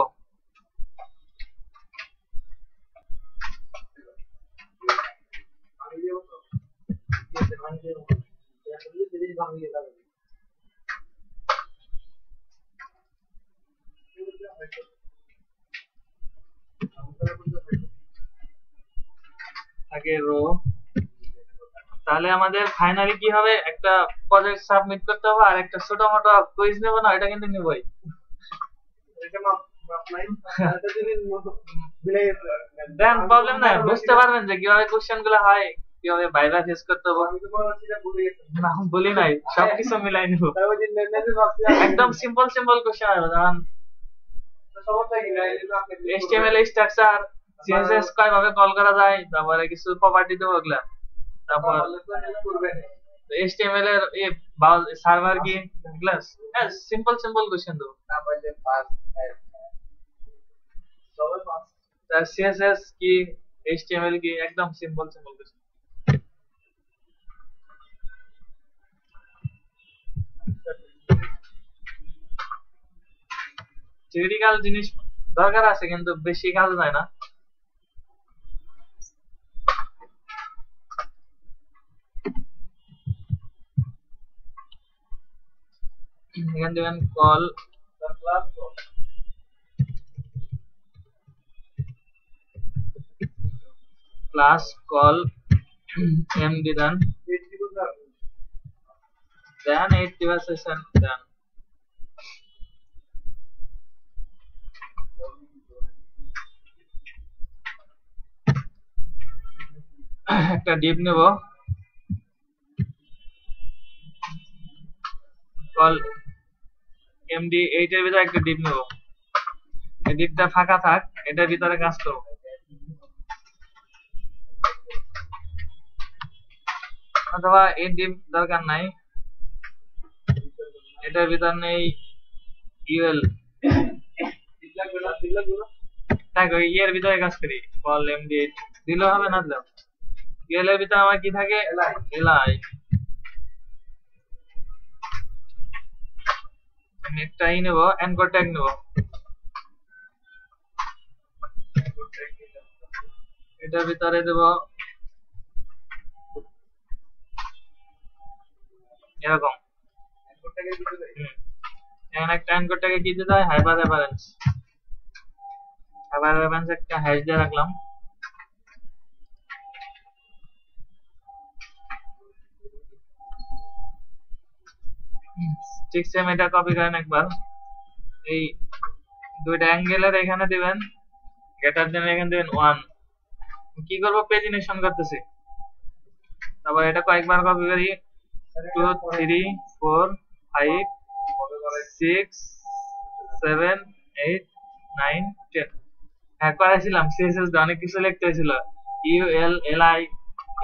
আগে রো। তাহলে আমাদের ফাইনালি কি হবে, একটা প্রজেক্ট সাবমিট করতে হবে আর একটা ছোট মোটো কুইজ নেব না, এটা কিন্তু নিবই। দেন প্রবলেম নাই, বুঝতে পারবেন যে কিভাবে কোশ্চেন গুলো হয়, কিভাবে ভাইভা ফেস করতে হবে। না বলি নাই, সবকিছু মিলাই নিব, একদম সিম্পল কোশ্চেন হবে। যেমন HTML স্ট্রাকচার, CSS কিভাবে কল করা যায়, তারপরে কিছু প্রপার্টি দেবো ওগুলা, তারপর HTML এর সার্ভার কি, এগুলা সিম্পল কোশ্চেন দেবো। CSS কি, HTML কি, একদম সিম্পল কোশ্চেন। থিওরিটিক্যাল জিনিস দরকার আছে কিন্তু বেশি কাজ হয় না। এখানে দেবেন কল ক্লাস কল এমডি দেন 8 সেশন দেন। একটা ডিভ নেব, কল এমডি 8 এর ভিতরে একটা ডিভ নেব, এই ডিভটা ফাঁকা থাক, এটার ভিতরে কাজ করব। অথবা এই ডিভ দরকার নাই, এটার ভিতর নেই ইউএল, থাক ওই এর ভিতরে কাজ করি, কল এমডি 8 দিলে হবে না দিলেও। ইউএল এর ভিতরে আমার কি থাকে, এলাই। আমি একটা নেব, এনকোড ট্যাগ নেব, এটার ভিতরে দেব এরকম। এখন একটা এনকোড ট্যাগে কি দিতে হয়, হাইপার রেফারেন্স একটা হ্যাশ দিয়ে রাখলাম। ঠিক সেম এটা কপি করেন একবার, এই দুইটা অ্যাঙ্গেলের এখানে দিবেন, গেটার দেন এখানে দিবেন 1। কি করব, পেজিনেশন করতেছি, তারপর এটা কয়েকবার কপি করি, 2 3 4 5 6 7 8 9 10 হ্যাঁ করেছিলাম সিএসএস অনেক কিছু লিখতে হয়েছিল U L L I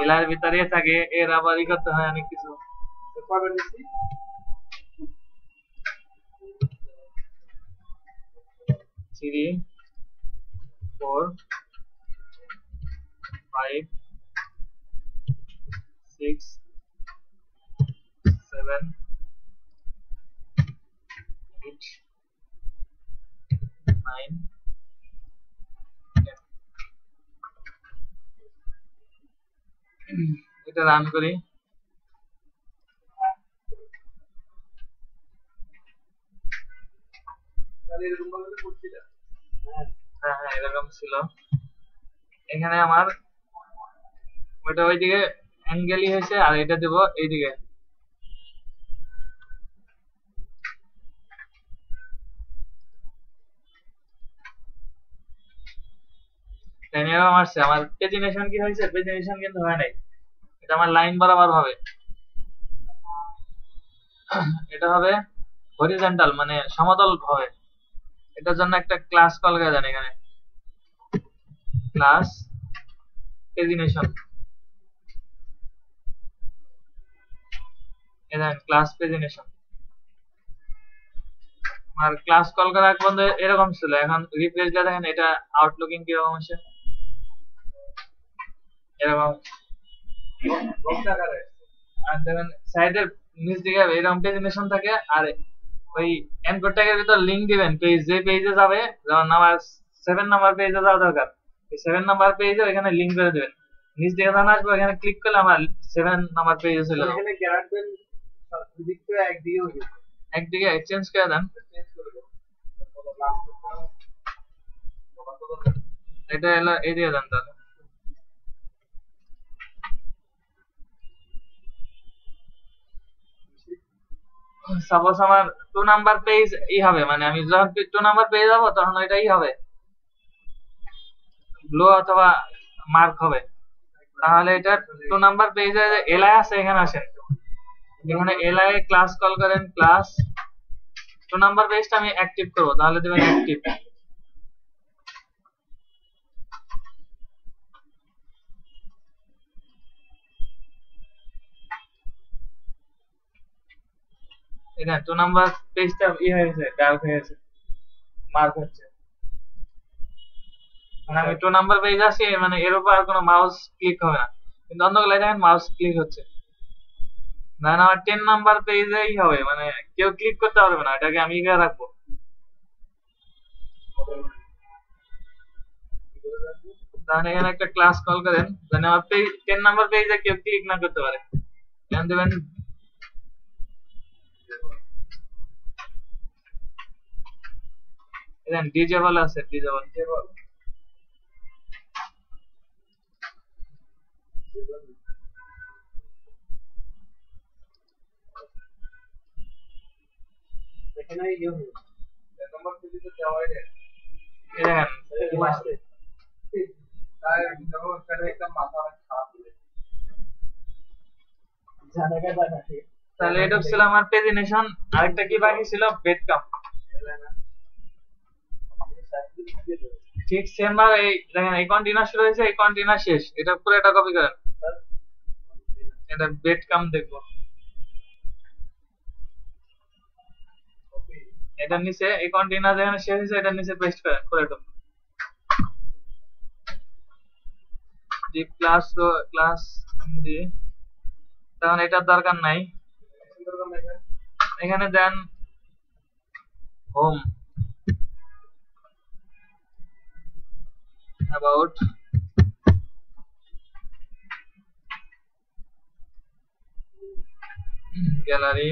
L এর ভিতরে থাকে এর আবার ই করতে হয় অনেক কিছু
কবে নিছি
3 4 5 6 7 8 9 এটা রান করি
তাহলে এরকম ভাবে করছিলা
হ্যাঁ হ্যাঁ এরকম ছিল এখানে আমার ওটা ওইদিকে অ্যাঙ্গেলই হয়েছে আর এটা দেব এইদিকে এরকম আসছে আমার পেজিনেশন কি হয়েছে পেজিনেশন কিন্তু হয় নাই এটা আমার লাইন বরাবর হবে এটা হবে হরিজন্টাল মানে সমতল হবে এটার জন্য একটা ক্লাস কল করে দেন এখানে ক্লাস পেজিনেশন এখানে ক্লাস পেজিনেশন আর ক্লাস কল করা এক বন্ধু এরকম ছিল এখন রিফ্রেশ দিয়ে দেখেন এটা আউটলুকিং কিরকম আছে এরকম আর দেখেন সাইডের নিচ দিকে এরকম পেজিনেশন থাকে আর ওই এনকোড ট্যাগের ভিতর লিংক দিবেন পেজ যে পেজে যাবে যেমন আমার 7 নাম্বার পেজে যাওয়া দরকার এই 7 নাম্বার পেজে এখানে লিংক করে দিবেন নিচ দিকে যখন আসবে এখানে ক্লিক করলে আমার 7 নাম্বার পেজে চলে যাবে
এখানে গ্যারান্টেন দিক তো একদিকে হয়ে গেছে
একদিকে চেঞ্জ করে দেন
চেঞ্জ করে দাও
এটা হলো এই দিয়ে দেন তাহলে সাপোজ আমার 2 নাম্বার পেজ ই হবে মানে আমি যখন 2 নাম্বার পেজে যাব তখন এটাই হবে ব্লু অথবা মার্ক হবে তাহলে এটা 2 নাম্বার পেজে এলআই আছে এখানে আসেন এখানে এলআই ক্লাস কল করেন ক্লাস 2 নাম্বার পেজটা আমি অ্যাক্টিভ করব তাহলে দিবেন অ্যাক্টিভ এটা 2 নাম্বার পেজটা ই হয়ে গেছে ডার্ক হয়ে গেছে মার্ক হচ্ছে মানে আমি 2 নাম্বার পেজ আসি মানে এর উপর আর কোনো মাউস ক্লিক হবে না কিন্তু অন্যগুলো দেখেন মাউস ক্লিক হচ্ছে না না আমার 10 নাম্বার পেজেই হবে মানে কেউ ক্লিক করতে পারবে না এটাকে আমি এগিয়ে রাখবো তাহলে এখানে একটা ক্লাস কল করেন যেন আমার 10 নাম্বার পেজে কেউ ক্লিক না করতে পারে এখানে দেবেন এখানে ডিজেবল আছে ডিজেবল
এখানে ইয়ে হয়ে নাম্বার পেজে যাওয়া যায়
দেখেন
কি আসছে তাই দেখো এখানে একটা মাথা খারাপ হয়ে জানাটা জানা
তাহলে এটা ছিল আমার পেজিনেশন আরেকটা কি বাকি ছিল বেডকাম ঠিক সেম ভাবে এই দেখেন এই কন্টেইনার শুরু হয়েছে এই কন্টেইনার শেষ এটা পুরো এটা কপি করেন এটা বেডকাম দেখবো এটার নিচে এই কন্টেইনার যেখানে শেষ হয়েছে এটার নিচে পেস্ট করেন পুরোটা যে ক্লাস দিয়ে তখন এটার দরকার নাই এখানে then home about gallery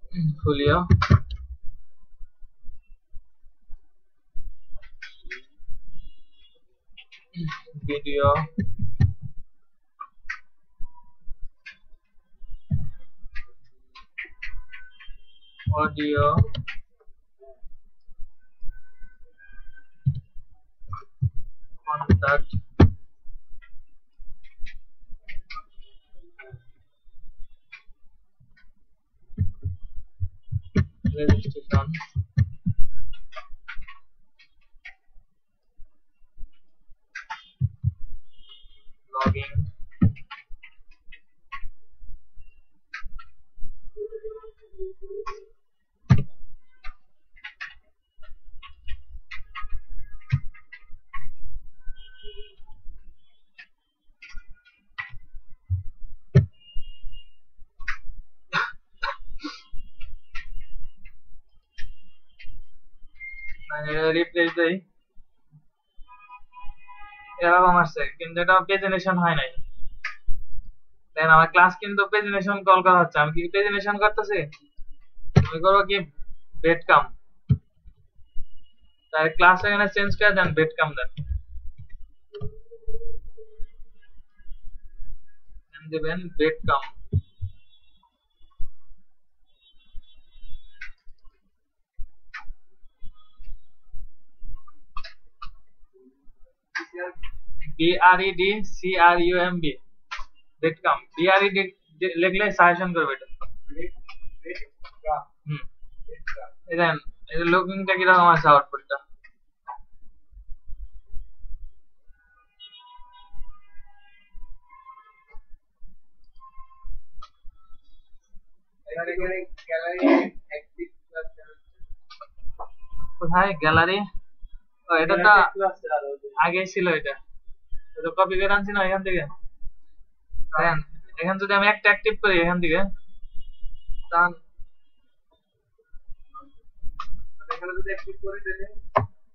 portfolio video audio contact registration login replace দেই এরকম আসছে কিন্তু এটা পেজিনেশন হয় নাই দেন আমার ক্লাস কিন্তু পেজিনেশন কল করা হচ্ছে আমি কি পেজিনেশন করতেছি আমি করবো কি বেড কাম তাই ক্লাস এখানে চেঞ্জ করে দেন বেড কাম দেন দেবেন বেড কাম BREDCRUMB বেড কাম BRED লিখলে সাজেশন করবে এটা দেন এর লুকিংটা কিরকম আছে আউটপুটটা কোথায় গ্যালারি ও এটা তো আগে ছিল এটা তো কপি করে আনছি না এখান থেকে দেন এখান যদি আমি একটা অ্যাক্টিভ করি এখান থেকে তখন এখানে যদি অ্যাক্টিভ করি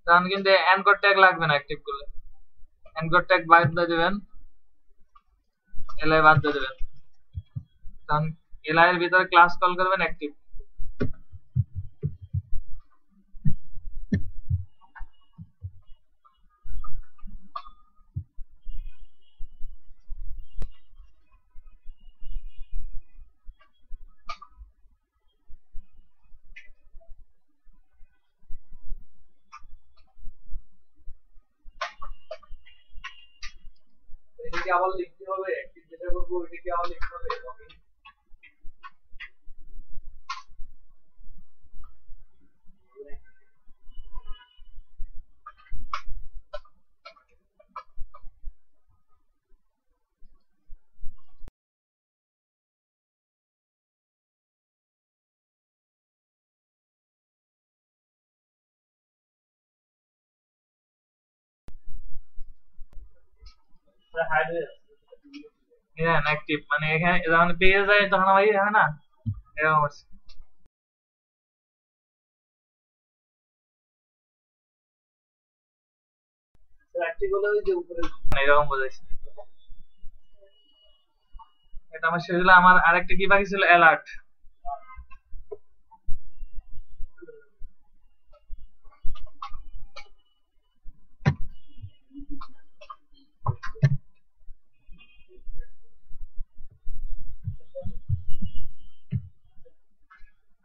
তখন কিন্তু এনকোড ট্যাগ লাগবে না অ্যাক্টিভ করলে এনকোড ট্যাগ বাদ দিয়ে দিবেন এলআই বাদ দিয়ে দিবেন তখন এলআই এর ভিতরে ক্লাস কল করবেন অ্যাক্টিভ এটা কি আবার লিখতে হবে অ্যাক্টিভ যেটা করব এটা কি আবার লিখতে হবে হ্যাঁ অ্যাক্টিভ মানে এখানে যখন পেয়ে যায় তখন আমার হয় না এরকম আছে অ্যাক্টিভ হলে ওই যে উপরে এরকম বোঝাইছে এটা আমার শেষ হলো আমার আরেকটা কি বাকি ছিল অ্যালার্ট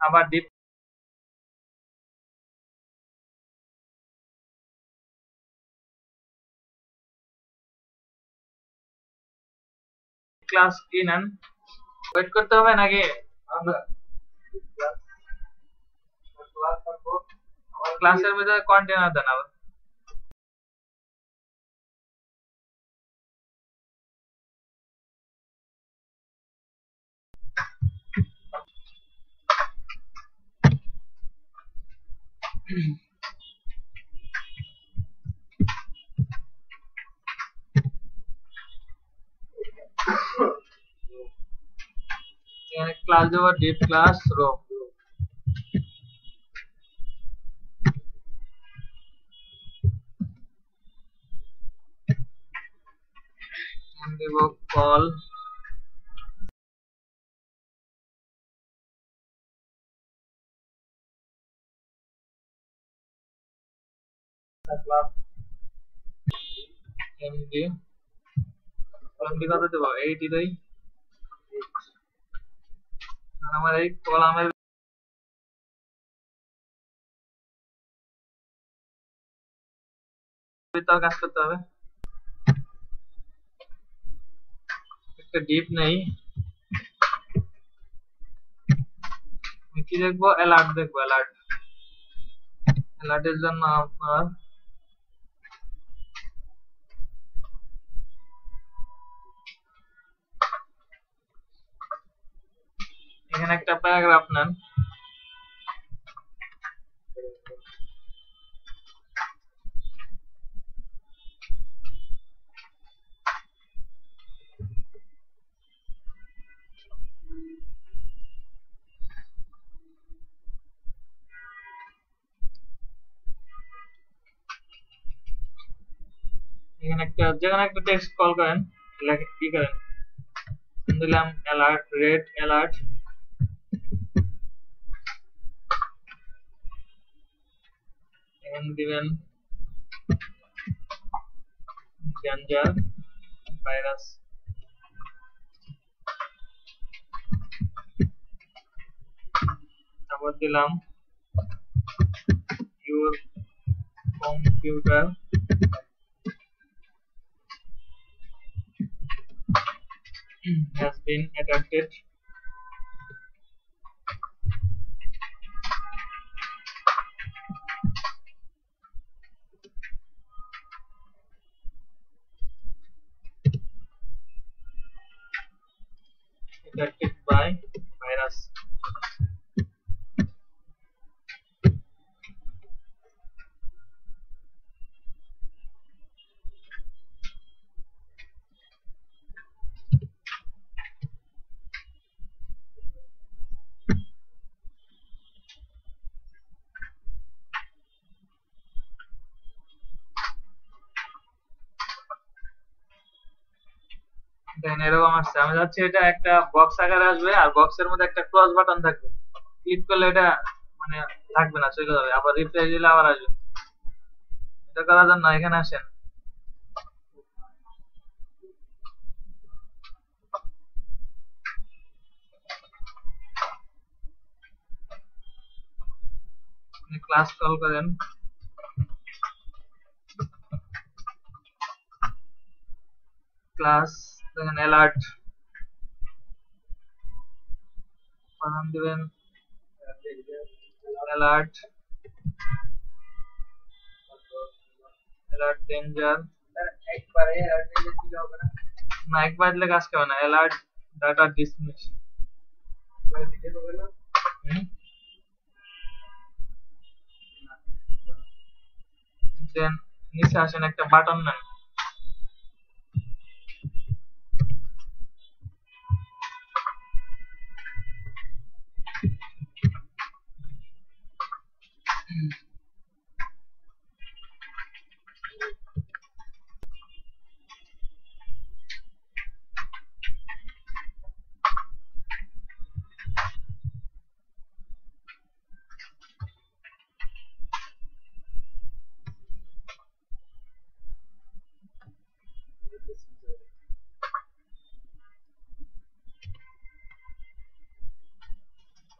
আবার ডিপ ক্লাস কি নেন ওয়েট করতে হবে নাকি ক্লাসের ভিতরে কন্টেনার দেন আবার এখানে ক্লাস দেবো ডিপ ক্লাস রো দেব কল ক্লাস এমডি এমডি কত দেব 83 আর আমার এই কলামের ভিতর কাজ করতে হবে একটা ডিপ নেই কি দেখবো? অ্যালার্ট দেখবো। অ্যালার্টের জন্য আপনার এখানে একটা প্যারাগ্রাফ নেন। এখানে যেখানে একটা টেক্সট কল করেন, কি করেন, দিলাম অ্যালার্ট, রেড অ্যালার্ট, এখানে দিবেন ডেঞ্জার ভাইরাস, তারপর দিলাম your computer has been attacked. Attacked by virus. দেখেন এরকম আসছে। আমি যাচ্ছি এটা একটা বক্স আকারে আসবে, আর বক্সের মধ্যে একটা ক্রস বাটন থাকবে। ক্লিক করলে এটা মানে থাকবে না, চলে যাবে। আবার রিফ্রেশ দিলে আবার আসবে। এটা করার জন্য এখানে আসেন, ক্লাস কল করেন, ক্লাস দেখেন অ্যালার্ট বানান দিবেন, অ্যালার্ট অ্যালার্ট ডেঞ্জার। একবারে অ্যালার্ট ডেঞ্জার দিলে হবে না, না একবার দিলে কাজ করবে না। অ্যালার্ট ডাটা ডিসমিস দিতে হবে না। দেন নিচে আসেন, একটা বাটন নেন,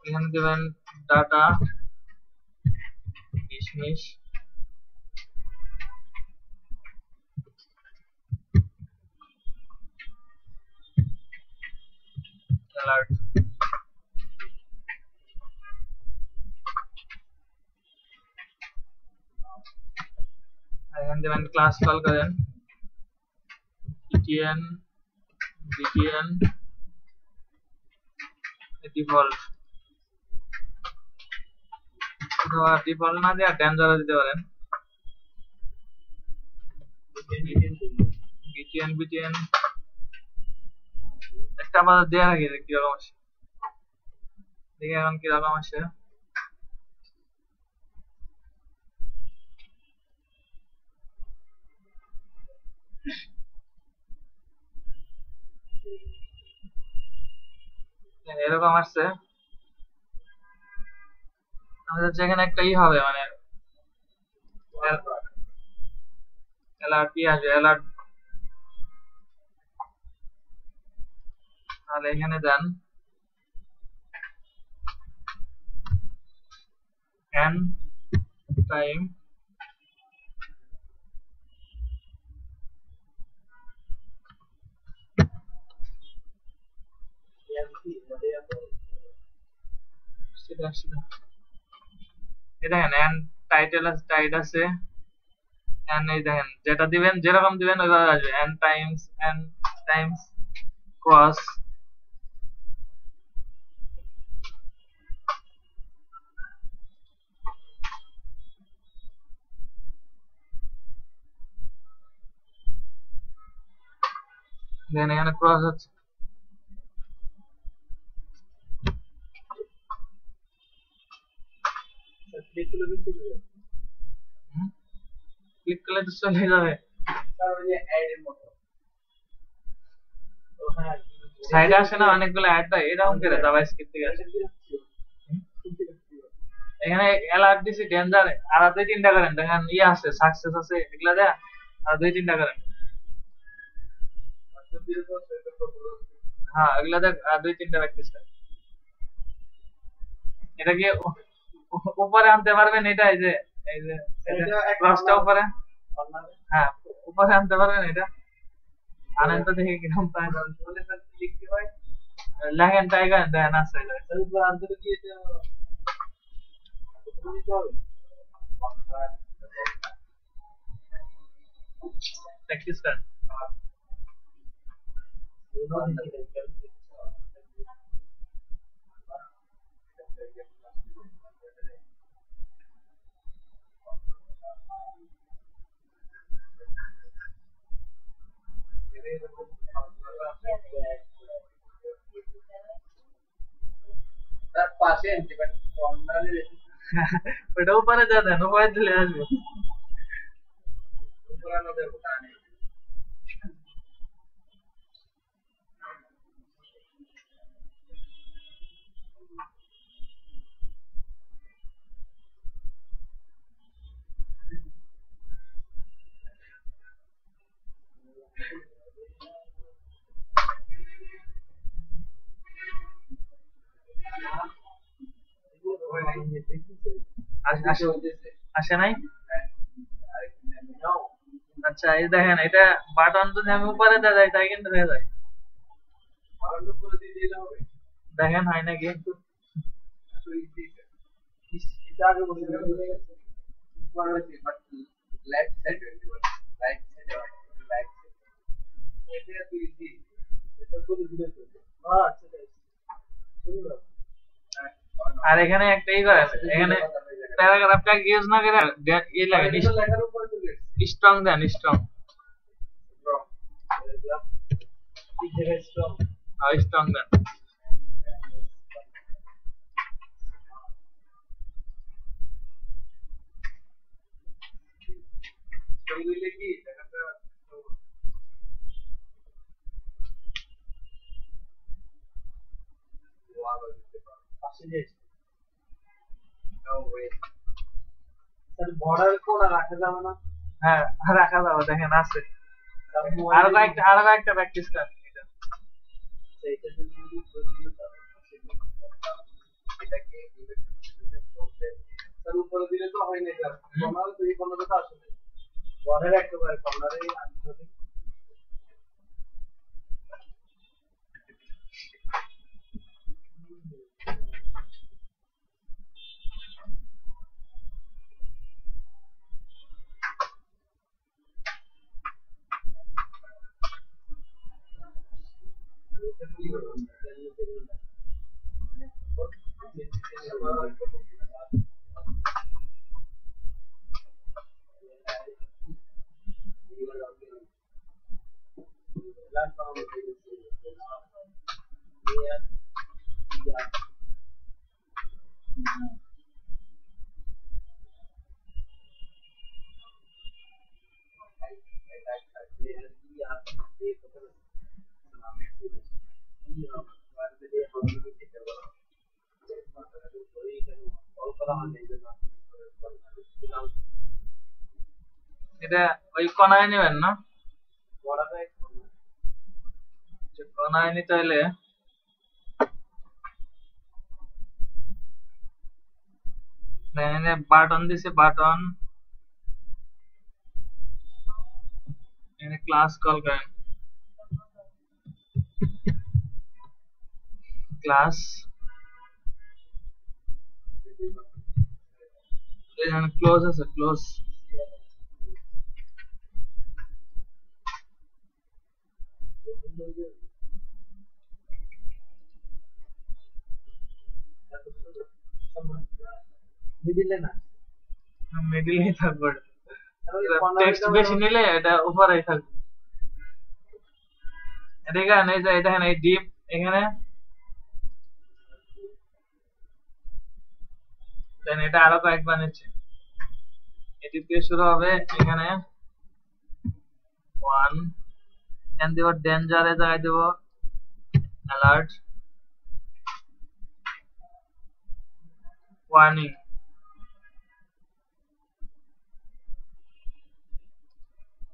এখানে দেবেন ডাটা ডিসমিস, অ্যালার্ট। এখানে দেবেন ক্লাস কল করেন etn btn ডিফল্ট, অথবা ডিফল্ট না দিয়ে ডেঞ্জার দিতে পারেন। btn একটা আমাদের দেওয়া রাখি কিরকম আসে, দেখি এখন কিরকম আসে। এরকম আসছে। আমাদের যেখানে একটা হবে মানে অ্যালার্ট কি আসবে, অ্যালার্ট। তাহলে এখানে দেন n টাইম সেটা এই দেখেন এন্ড টাইটেল আছে, টাইট আছে, এন্ড এই দেখেন যেটা দিবেন যেরকম দিবেন ওইভাবে আসবে, এন্ড টাইমস ক্রস। দেন এখানে ক্রস হচ্ছে,
ক্লিক করলে দিতে হবে।
ক্লিক করলে তো চলে যাবে।
স্যার ওই যে অ্যাড এর মতো। ও হ্যাঁ,
সাইডে আসে না অনেকগুলো অ্যাড দেয়, এরকম করে জাভাস্ক্রিপ্ট থেকে আসে। এখানে অ্যালার্ট দিছি ডেঞ্জার, আর 2-3টা করেন, দেখেন ইয়ে আছে সাকসেস আছে, এগুলা দেয়া আর 2-3টা করেন।
আচ্ছা দিয়ে দাও সেটা তো বলো।
হ্যাঁ এগুলা দেখ, আর 2-3টা প্র্যাকটিস করেন। এটা কি উপরে আনতে পারবেন? এটা এই যে ক্রসটা উপরে, হ্যাঁ উপরে আনতে পারবেন এটা? আনেন তো দেখি কিরকম পায়।
বলে স্যার লিখতে হয়।
লেখেন টাইগার দেন আছে,
স্যার উপরে আনতে কি এটা দিতে হবে?
প্র্যাকটিস করেন।
তার পাশে বাট কর্নারে
ওটা উপরে যা দেন, উপরে দিলে আসবে।
উপরানো দেব কানে।
আসে নাই? আচ্ছা এই দেখেন, এটা বাটন যদি আমি উপরে দিয়ে যাই তাই কিন্তু হয়ে যায়। দেখেন হয় নাকি? আর এখানে একটা ই করেন, এখানে প্যারাগ্রাফটা ইউজ না করে ই লাগে, স্ট্রং দেন, স্ট্রং স্ট্রং দেন।
বর্ডার কোনা রাখা যাবে না?
হ্যাঁ রাখা যাবে, দেখেন আছে। আরো কয়েকটা প্র্যাকটিস করেন।
উপরে দিলে তো হয় না, কর্নার তো এই কর্নারে তো আসে না। বর্ডার একেবারে কর্নারে আনতে হবে।
এটা ওই কোনায় নেবেন না? কোনায় নিতে হলে বাটন দিছে, বাটন ক্লাস কল করেন, ক্লাস এখানে ক্লোজ আছে, ক্লোজ।
মিডিলে না,
মিডিলেই থাকবে।
কর্নারে
টেক্সট বেশি নিলে এটা উপরেই থাকবে। এটা এখানে এই যে এটা এখানে এই ডিপ এখানে, দেন এটা আরো কয়েকবার নিচ্ছে। এটি দিয়ে শুরু হবে এখানে 1, এখান দিব ডেঞ্জারে জায়গায় দিব অ্যালার্ট, ওয়ার্নিং।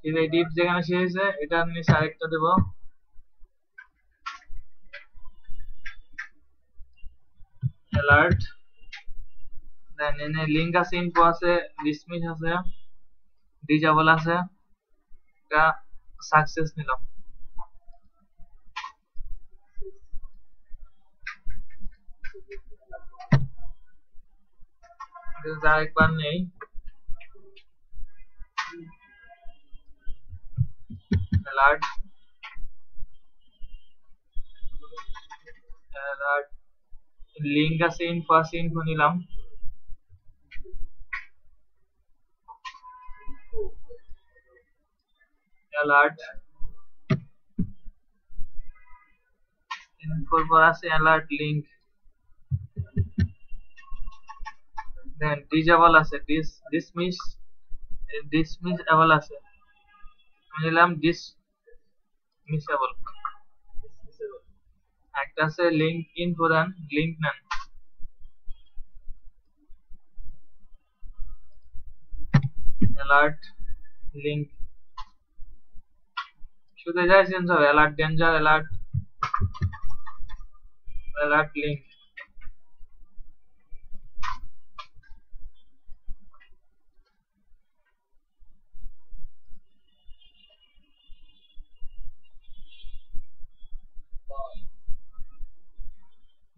ঠিক এই ডিপ যেখানে শেষ হয়েছে এটার নিচে আরেকটা দেব অ্যালার্ট, দেন এনে লিঙ্ক আছে, ইনফো আছে, ডিসমিস আছে, ডিজেবল আছে, এটা সাকসেস নিলাম। আরেকবার নেই অ্যালার্ট, অ্যালার্ট লিঙ্ক আছে, ইনফো আছে, ইনফো নিলাম, অ্যালার্ট, ইনফোর পর আছে অ্যালার্ট লিঙ্ক, দেন ডিজেবল আছে, ডিসমিস, ডিসমিসেবল আছে, আমি নিলাম ডিসমিসেবল। একটা আছে লিঙ্ক ইনফো, দেন লিঙ্ক নেন, অ্যালার্ট লিঙ্ক, শুধু এটাই চেঞ্জ হবে, alert danger, alert, alert link.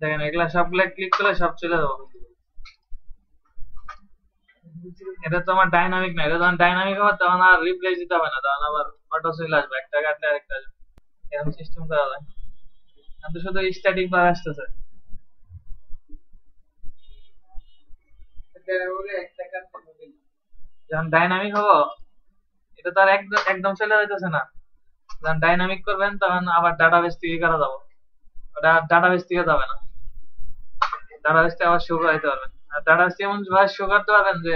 দেখেন এগুলা সবগুলা ক্লিক করলে সব চলে যাবো। এটা তো আমার ডাইনামিক না, এটা যখন ডাইনামিক হবে তখন আর রিপ্লেস দিতে হবে না, তখন আবার অটো চলে আসবে, একটা কাটলে আরেকটা আসবে, এরকম সিস্টেম করা যায়। কিন্তু শুধু স্ট্যাটিক বার আসতেছে। যখন ডাইনামিক হবো এটা তো আর একদম চলে যাইতেছে না, যখন ডাইনামিক করবেন তখন আবার ডাটাবেস থেকে করা যাবে, ওটা ডাটাবেস থেকে যাবে না, ডাটাবেস থেকে আবার শো করাইতে পারবেন। আর ডাটাবেস এমন ভাবে শো করতে পারবেন যে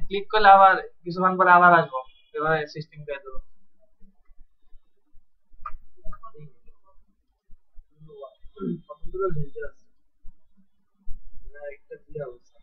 ক্লিক করলে আবার কিছুক্ষণ পরে আবার আসবো, এভাবে সিস্টেম করে দেবো।
কতগুলো ভেঞ্চার আছে না, একটা কি অবস্থা।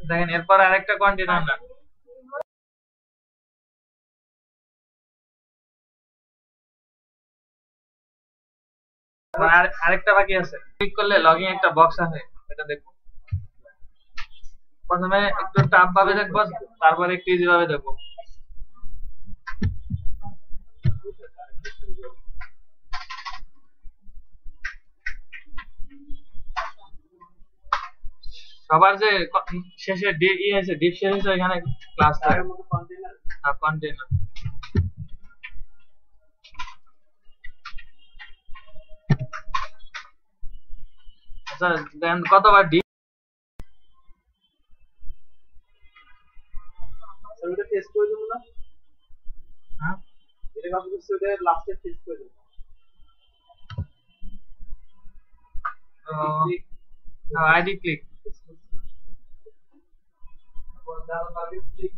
দেখেন এরপর আরেকটা কন্টেনার না, আরেকটা বাকি আছে। ক্লিক করলে লগইন একটা বক্স আছে, এটা দেখো। প্রথমে একটু টাফ ভাবে দেখবো, তারপর একটু ইজি ভাবে দেখবো। সবার যে শেষে ডিপ শেষ হয়েছে, এখানে ক্লাস থাকে কন্টেনার। আচ্ছা দেন কতবার ডিপ
এটা টেস্ট করে দেব না?
হ্যাঁ
এটা কাজ করছে, ওটা লাস্টে টেস্ট করে দেব।
আইডি ক্লিক,
তারপর ডান বাটনে ক্লিক।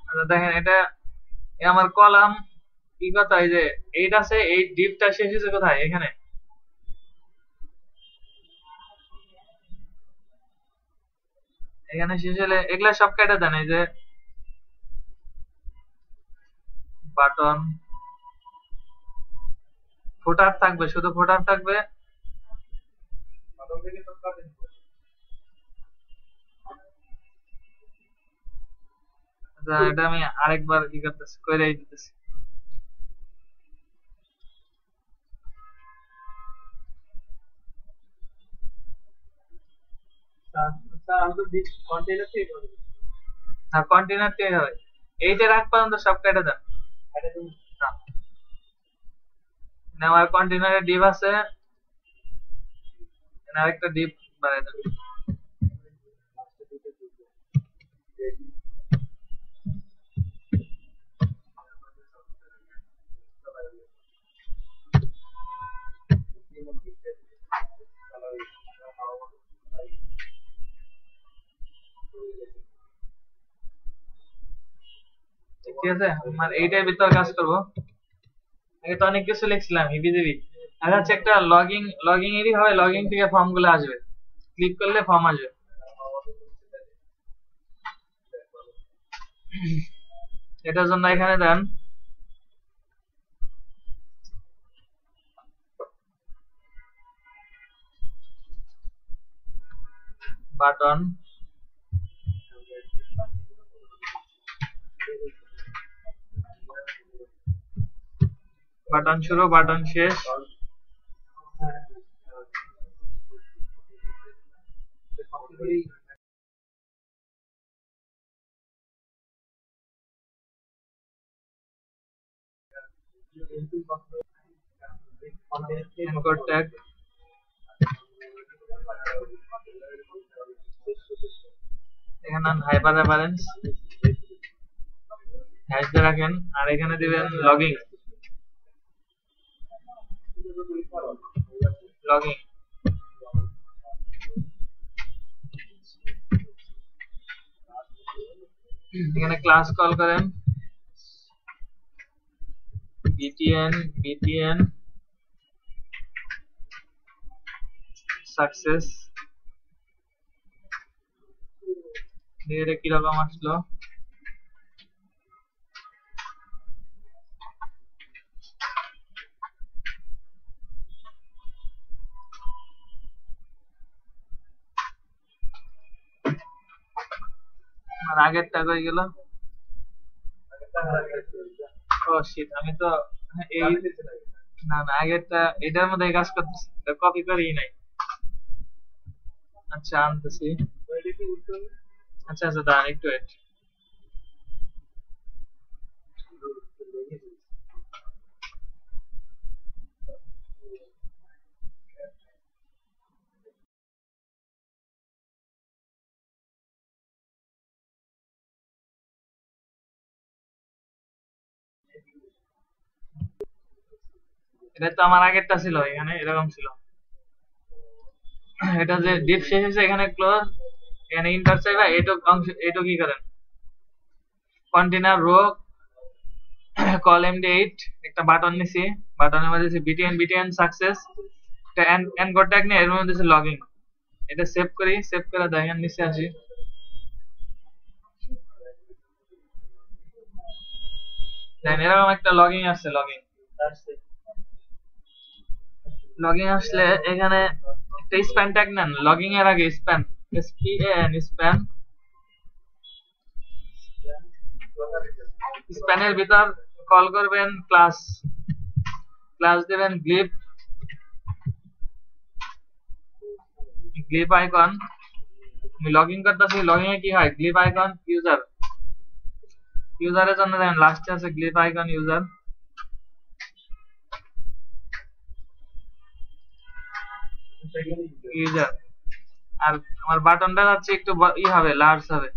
আচ্ছা দেখেন এটা আমার কলাম কি কথা, এই যে এইট আছে, এই ডিপটা শেষ হয়েছে কোথায়, এখানে। এখানে শেষ হলে এগুলা সব কেটে দেন। এই যে বাটন ফুটার থাকবে, শুধু ফুটার থাকবে।
বাটন থেকে সব কাটে দেব।
আচ্ছা এটা আমি আরেকবার কি করতেছি, কইরাই দিতেছি।
স্যার আমি তো ডিপ কন্টেইনার থেকে করে দিচ্ছি।
আর কন্টেনার থেকে হবে, এইটার আগ পর্যন্ত সব কেটে দেন।
এটা তুমি
আমার কন্টেনারে ডিপ আছে, আরেকটা ডিপ বানাই দেন।
লাস্টে দুটো দিবে।
ঠিক আছে, আমার এইটার ভিতর কাজ করব। আগে তো অনেক কিছু লিখছিলাম হিবিজিবি। আর হচ্ছে একটা লগইন এরই হবে, লগইন থেকে ফর্ম গুলো আসবে, ক্লিক করলে ফর্ম আসবে। এটার জন্য এখানে দেন বাটন, বাটন শুরু বাটন শেষ। এনকোড ট্যাগ, এখানে হাইপার রেফারেন্স হ্যাশ দিয়ে রাখেন, আর এখানে দিবেন লগইন। লগইন এখানে ক্লাস কল করেন btn সাকসেস। এটা কিরকম আসলো, আর আগেরটা কই গেল? ও শিট, আমি তো এই না আগেরটা এটার মধ্যে কাজ করতেছি, এটা কপি করেই নাই। আচ্ছা আনতেছি। আচ্ছা আচ্ছা দাঁড়ান একটু ওয়েট। এটা তো আমার আগেরটা ছিল, এখানে এরকম ছিল। এটা যে ডিপ শেষ হয়েছে এখানে ক্লোজ, এখানে ইন্টার চাইবা, এইটুক অংশ এইটুক কি করেন কন্টেনার রো কল md8 একটা বাটন নিছি, বাটনের মধ্যে দিছি btn সাকসেস, এটা এনকোড ট্যাগ নিয়ে এর মধ্যে দিছি লগইন। এটা সেভ করি, সেভ করে দেখেন নিচে আসি, দেখেন এরকম একটা লগইন আসছে। লগইন আসলে এখানে একটা স্প্যান ট্যাগ নেন, লগইন এর আগে স্প্যান স্প্যান স্প্যানের ভিতর কল করবেন ক্লাস দেবেন গ্লিপ আইকন। আমি লগইন করতেছি, লগইন এ কি হয় গ্লিপ আইকন ইউজারের জন্য দেখেন লাস্টে আছে গ্লিপ আইকন ইউজার। আর আমার বাটনটা যাচ্ছে একটু হবে, লার্জ হবে।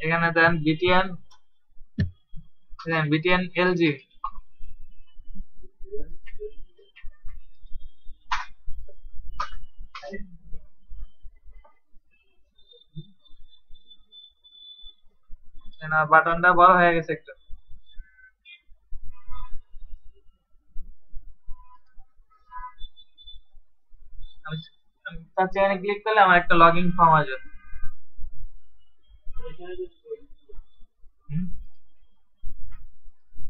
এখানে দেন বিটিএন এলজি, বাটনটা বড় হয়ে গেছে একটু। আমি এখানে ক্লিক করলে আমার একটা লগইন ফর্ম আসবে।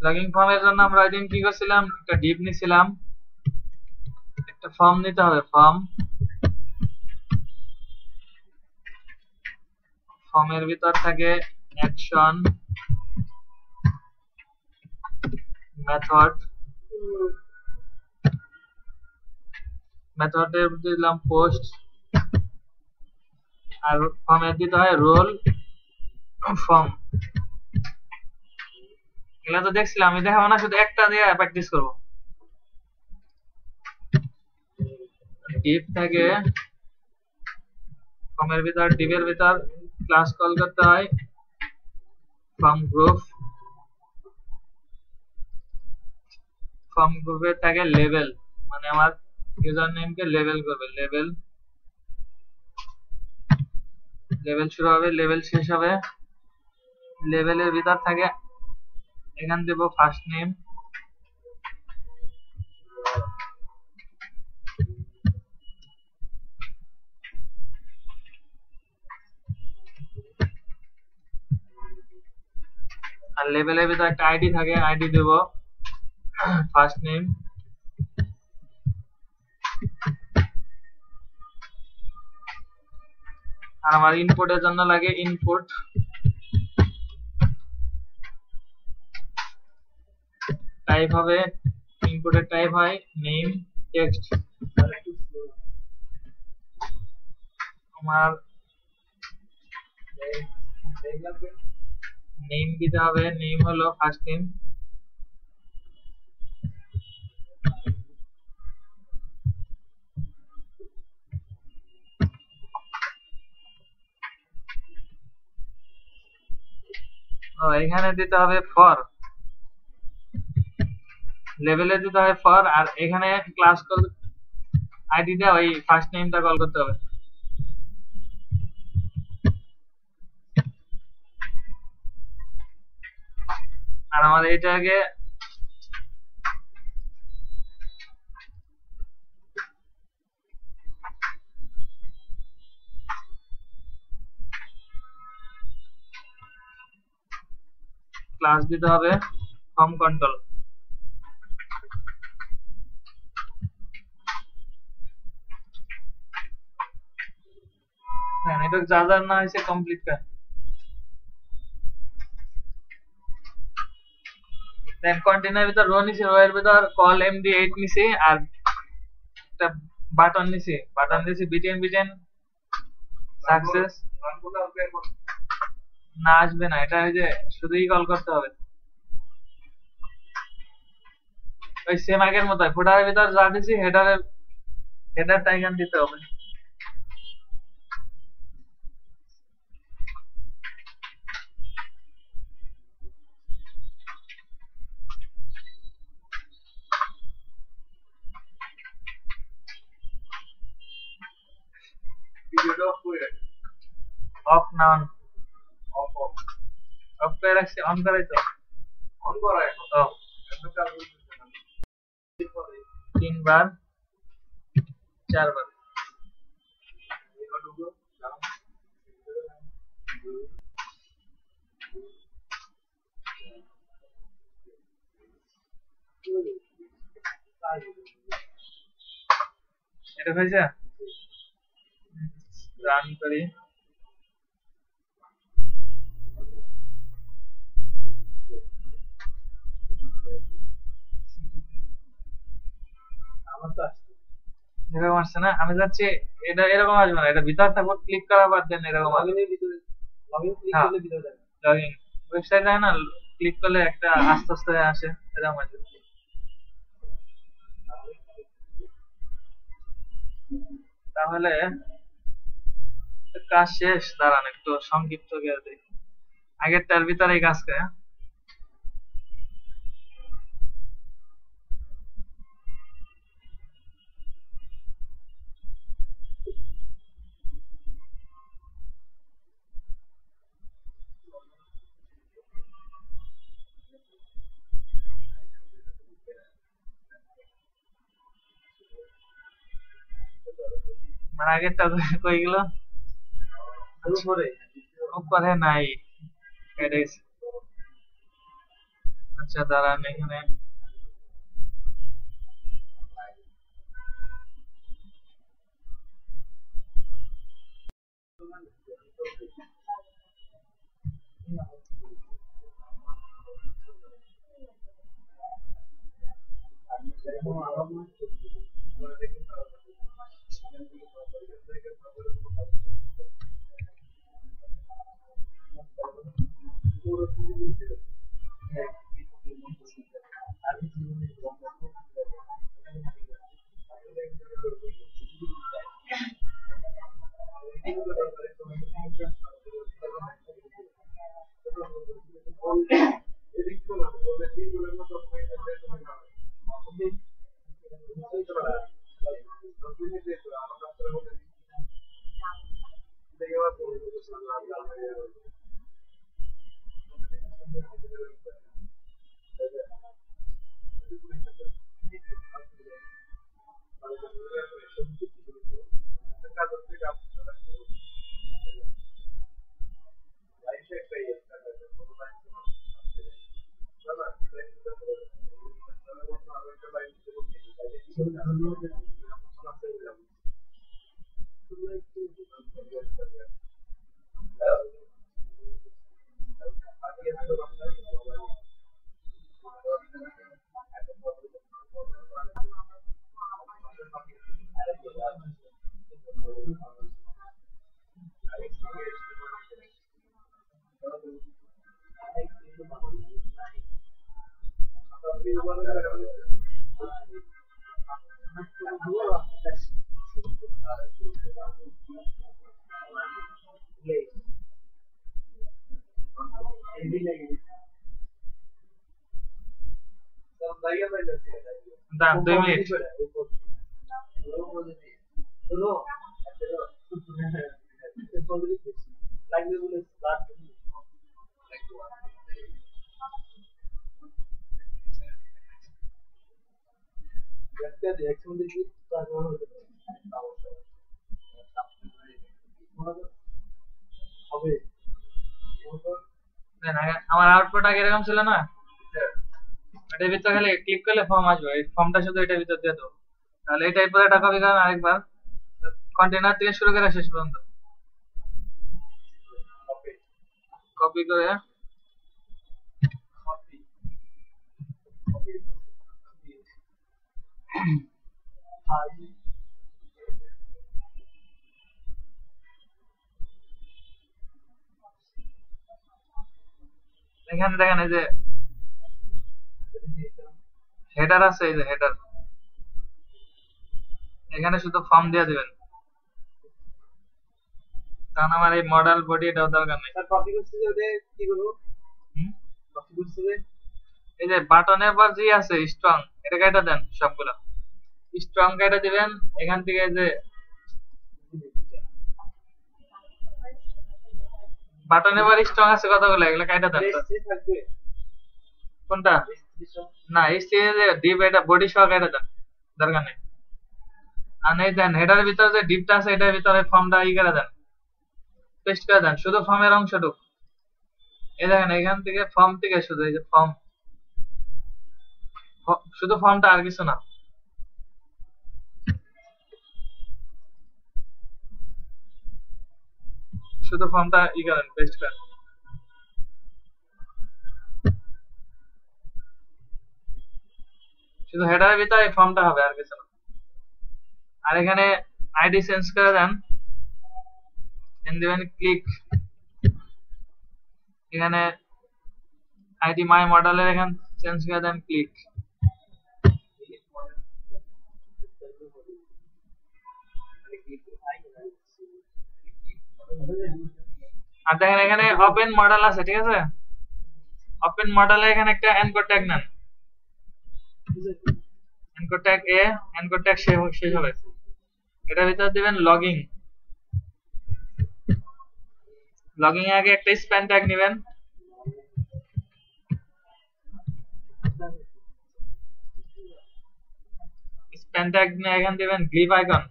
লগইন ফর্মের জন্য আমরা ওইদিন কি করছিলাম, একটা ডিপ নিছিলাম, একটা ফর্ম নিতে হবে। ফর্মের ভিতর থাকে অ্যাকশন, মেথডের দিলাম পোস্ট, আর ফর্মের দিতে হয় রোল ফর্ম। এগুলো তো দেখছিলাম, আমি দেখাবো না, শুধু একটা দিয়ে প্র্যাকটিস করব। ডিপ থাকে ফর্মের ভিতর, ডিপের ভিতর ক্লাস কল করতে হয় ফর্ম গ্রুপে থাকে লেভেল, মানে আমার ইউজার নেমকে লেভেল করবে, লেভেল শুরু হবে, লেভেল শেষ হবে। লেভেলের ভিতর থাকে, এখান দেব ফার্স্ট নেম, আর লেভেলের ভিতর একটা আইডি থাকে, আইডি দেব ফার্স্ট নেম। আর আমার ইনপুটের জন্য লাগে ইনপুট, টাইপ হবে, ইনপুটের টাইপ হয় নেম টেক্সট। আমার নেম দিতে হবে, নেম হলো ফার্স্ট নেম, এখানে দিতে হবে ফর, লেভেলে দিতে হবে ফর, আর এখানে ক্লাস কল আইডি দিয়ে ওই ফার্স্ট নেমটা কল করতে হবে। আর আমাদের এটাকে ক্লাস দিতে হবে ফর্ম কন্ট্রোল। হ্যাঁ, এটা যা যা না হয়েছে কমপ্লিট কর। দেন কন্টেনার ভিতর রো নিছি, রো এর ভিতর কল md8 নিছি, আর একটা বাটন নিছি, বাটন দিছি বিটিএন সাকসেস। না আসবে না, এটা ওই যে শুধুই কল করতে হবে, ওই সেম আগের মতো ফুটারের ভিতর যা দিছি হেডারটা এখানে দিতে হবে। অফ না অন?
অফ অফ
অফ করে রাখছি, অন করাই তো।
অন করা এখন
ও
এখন কাজ করতেছে না
3 বার 4 বার।
এবার ঢুকো যাও
এটা হয়েছে, রান করি।
আমার তো আসছে
এরকম আসছে না? আমি যাচ্ছি, এটা এরকম আসবে না, এটা ভিতর থাকবো, ক্লিক করার পর দেন এরকম আসবে।
লগইনের ভিতরে লগইন ক্লিক
হ্যাঁ
করলে ভিতরে যাবে
লগইন ওয়েবসাইট আছে না, ক্লিক করলে একটা আস্তে আস্তে আসে, এরকম আসবে। তাহলে কাজ শেষ, দাঁড়ান একটু সংক্ষিপ্ত করে দিই আগেরটার ভিতরে কাজ করে। হ্যাঁ? মানে আগেরটা কই গেল?
উপরে
উপরে নাই, কেটে গেছে। আচ্ছা দাঁড়ান এখানে দাঁড়ান 2 মিনিট। আমার আউটপুট আগে এরকম ছিল না, এটার ভিতরে খালি ক্লিক করলে ফর্ম আসবে, এই ফর্মটা শুধু এটার ভিতর দিয়ে দেবো। তাহলে এই টাইপের একটা কপি করেন আরেকবার, কন্টেনার থেকে শুরু করে শেষ পর্যন্ত কপি করে এখানে দেখেন এই যে হেডার আছে, এই যে হেডার, এখানে শুধু ফর্ম দিয়ে দিবেন, কারণ আমার এই মডেল বডি এটাও দরকার নেই। হুম? এই যে বাটনের পর যে আছে স্ট্রং, এটা কেটে দেন, সবগুলো স্ট্রং কেটে দিবেন। এখান থেকে এই যে বাটনে বার স্ট্রং আছে কতগুলো, এগুলো কাইটা দেন তো।
রেজিস্ট্রি থাকবে
কোনটা?
রেজিস্ট্রেশন
না এই যে ডিপ, এটা বডি সহ কাইটা দেন, দরকার নেই। আর এই দেন হেডারের ভিতরে যে ডিপটা আছে এটার ভিতরে ফর্মটা ই করে দেন, পেস্ট করে দেন, শুধু ফর্মের অংশটুকু। এই দেখেন এখান থেকে ফর্ম থেকে শুধু এই যে ফর্ম, শুধু ফর্মটা আর কিছু না। শুধু ফর্মটা ই করেন, পেস্ট করেন। শুধু হেডারের ভিতরে এই ফর্মটা হবে, আর কিছু না। আর এখানে আইডি চেঞ্জ করে দেন, দিবেন ক্লিক। এখানে আইডি মাই মডেলের এখানে চেঞ্জ করে দেন ক্লিক। আর দেখেন এখানে ওপেন মডেল আছে, ঠিক আছে? ওপেন মডেলে এখানে একটা এনকোড ট্যাগ নেন, এনকোড ট্যাগ এ, এনকোড ট্যাগ শেষ হবে। এটার ভিতরে দিবেন লগিং। লগিং এর আগে একটা স্প্যান ট্যাগ নেবেন, স্প্যান ট্যাগ নিয়ে এখানে দিবেন গ্লিভ আইকন।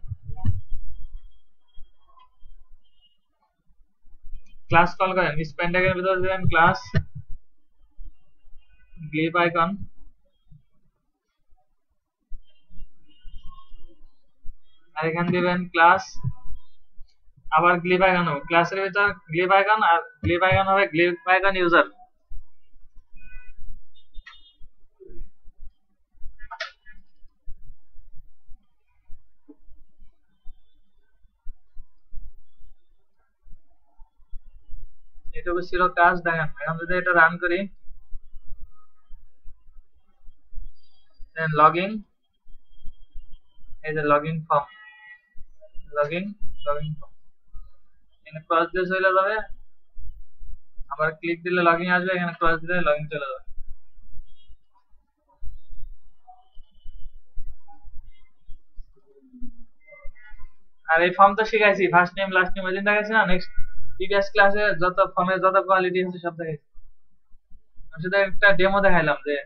ক্লাস কল করেন, স্প্যান ট্যাগের ভিতরে দিবেন ক্লাস গ্লিভ আইকন। আর এখানে দিবেন ক্লাস আবার গ্লিভ আইকন, ক্লাসের ভিতর গ্লিভ আইকন, আর গ্লিভ আইকন হবে গ্লিভ আইকন ইউজার। এটুকু ছিল কাজ। দেখেন এখন যদি এটা রান করি, দেন লগইন, এই যে লগইন ফর্ম, লগইন ফর্ম এখানে ক্রস দিয়ে চলে যাবে। আবার ক্লিক দিলে লগইন আসবে, এখানে ক্রস দিলে লগইন চলে যাবে। আর এই ফর্ম তো শিখাইছি, ফার্স্ট নেম লাস্ট নেম ওইদিন দেখাইছি না, নেক্সট প্রিভিয়াস ক্লাসে যত ফর্মের যত কোয়ালিটি আছে সব দেখাইছি। আমি শুধু একটা ডেমো দেখাইলাম যে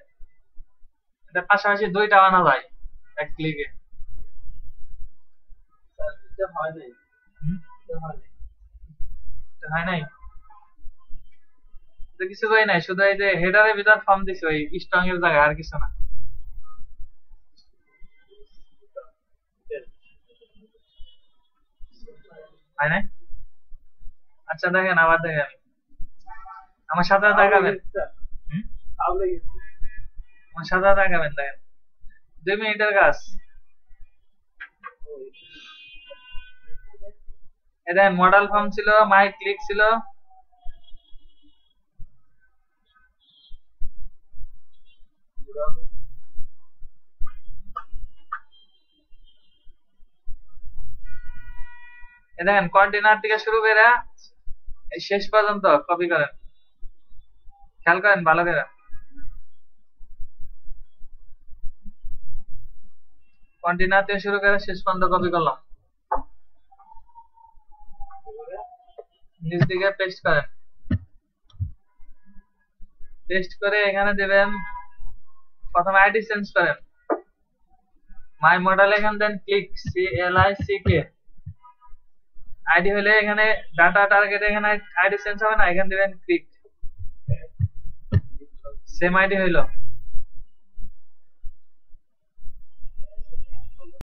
এটা পাশাপাশি দুইটা আনা যায় এক ক্লিকে।
এটা হয় নাই এটা হয় নাই
এটা হয় নাই তো কিছু কই নাই, শুধু এই যে হেডারের ভিতর ফর্ম দিছে ওই স্ট্রং এর জায়গায়, আর কিছু না। হয় নাই? আচ্ছা দেখেন আবার দেখেন, আমার সাথে দেখাবেন।
তাহলে
আমার সাথে দেখাবেন, দেখেন 2 মিনিটের কাজ। এই দেখেন মডেল ফর্ম ছিল, মাই ক্লিক ছিল, এই দেখেন কন্টেনার থেকে শুরু করে এই শেষ পর্যন্ত কপি করেন, খেয়াল করেন ভালো করে। কন্টেনার থেকে শুরু করে শেষ পর্যন্ত কপি করলাম, নিচ দিকে পেস্ট করেন। পেস্ট করে এখানে দেবেন, প্রথমে আইডি চেঞ্জ করেন, মাই মডেল এখানে দেন ক্লিক, CLICK। আইডি হলে এখানে ডাটা টার্গেট, এখানে আইডি চেঞ্জ হবে না, এখানে দিবেন ক্লিক, সেম আইডি হইলো।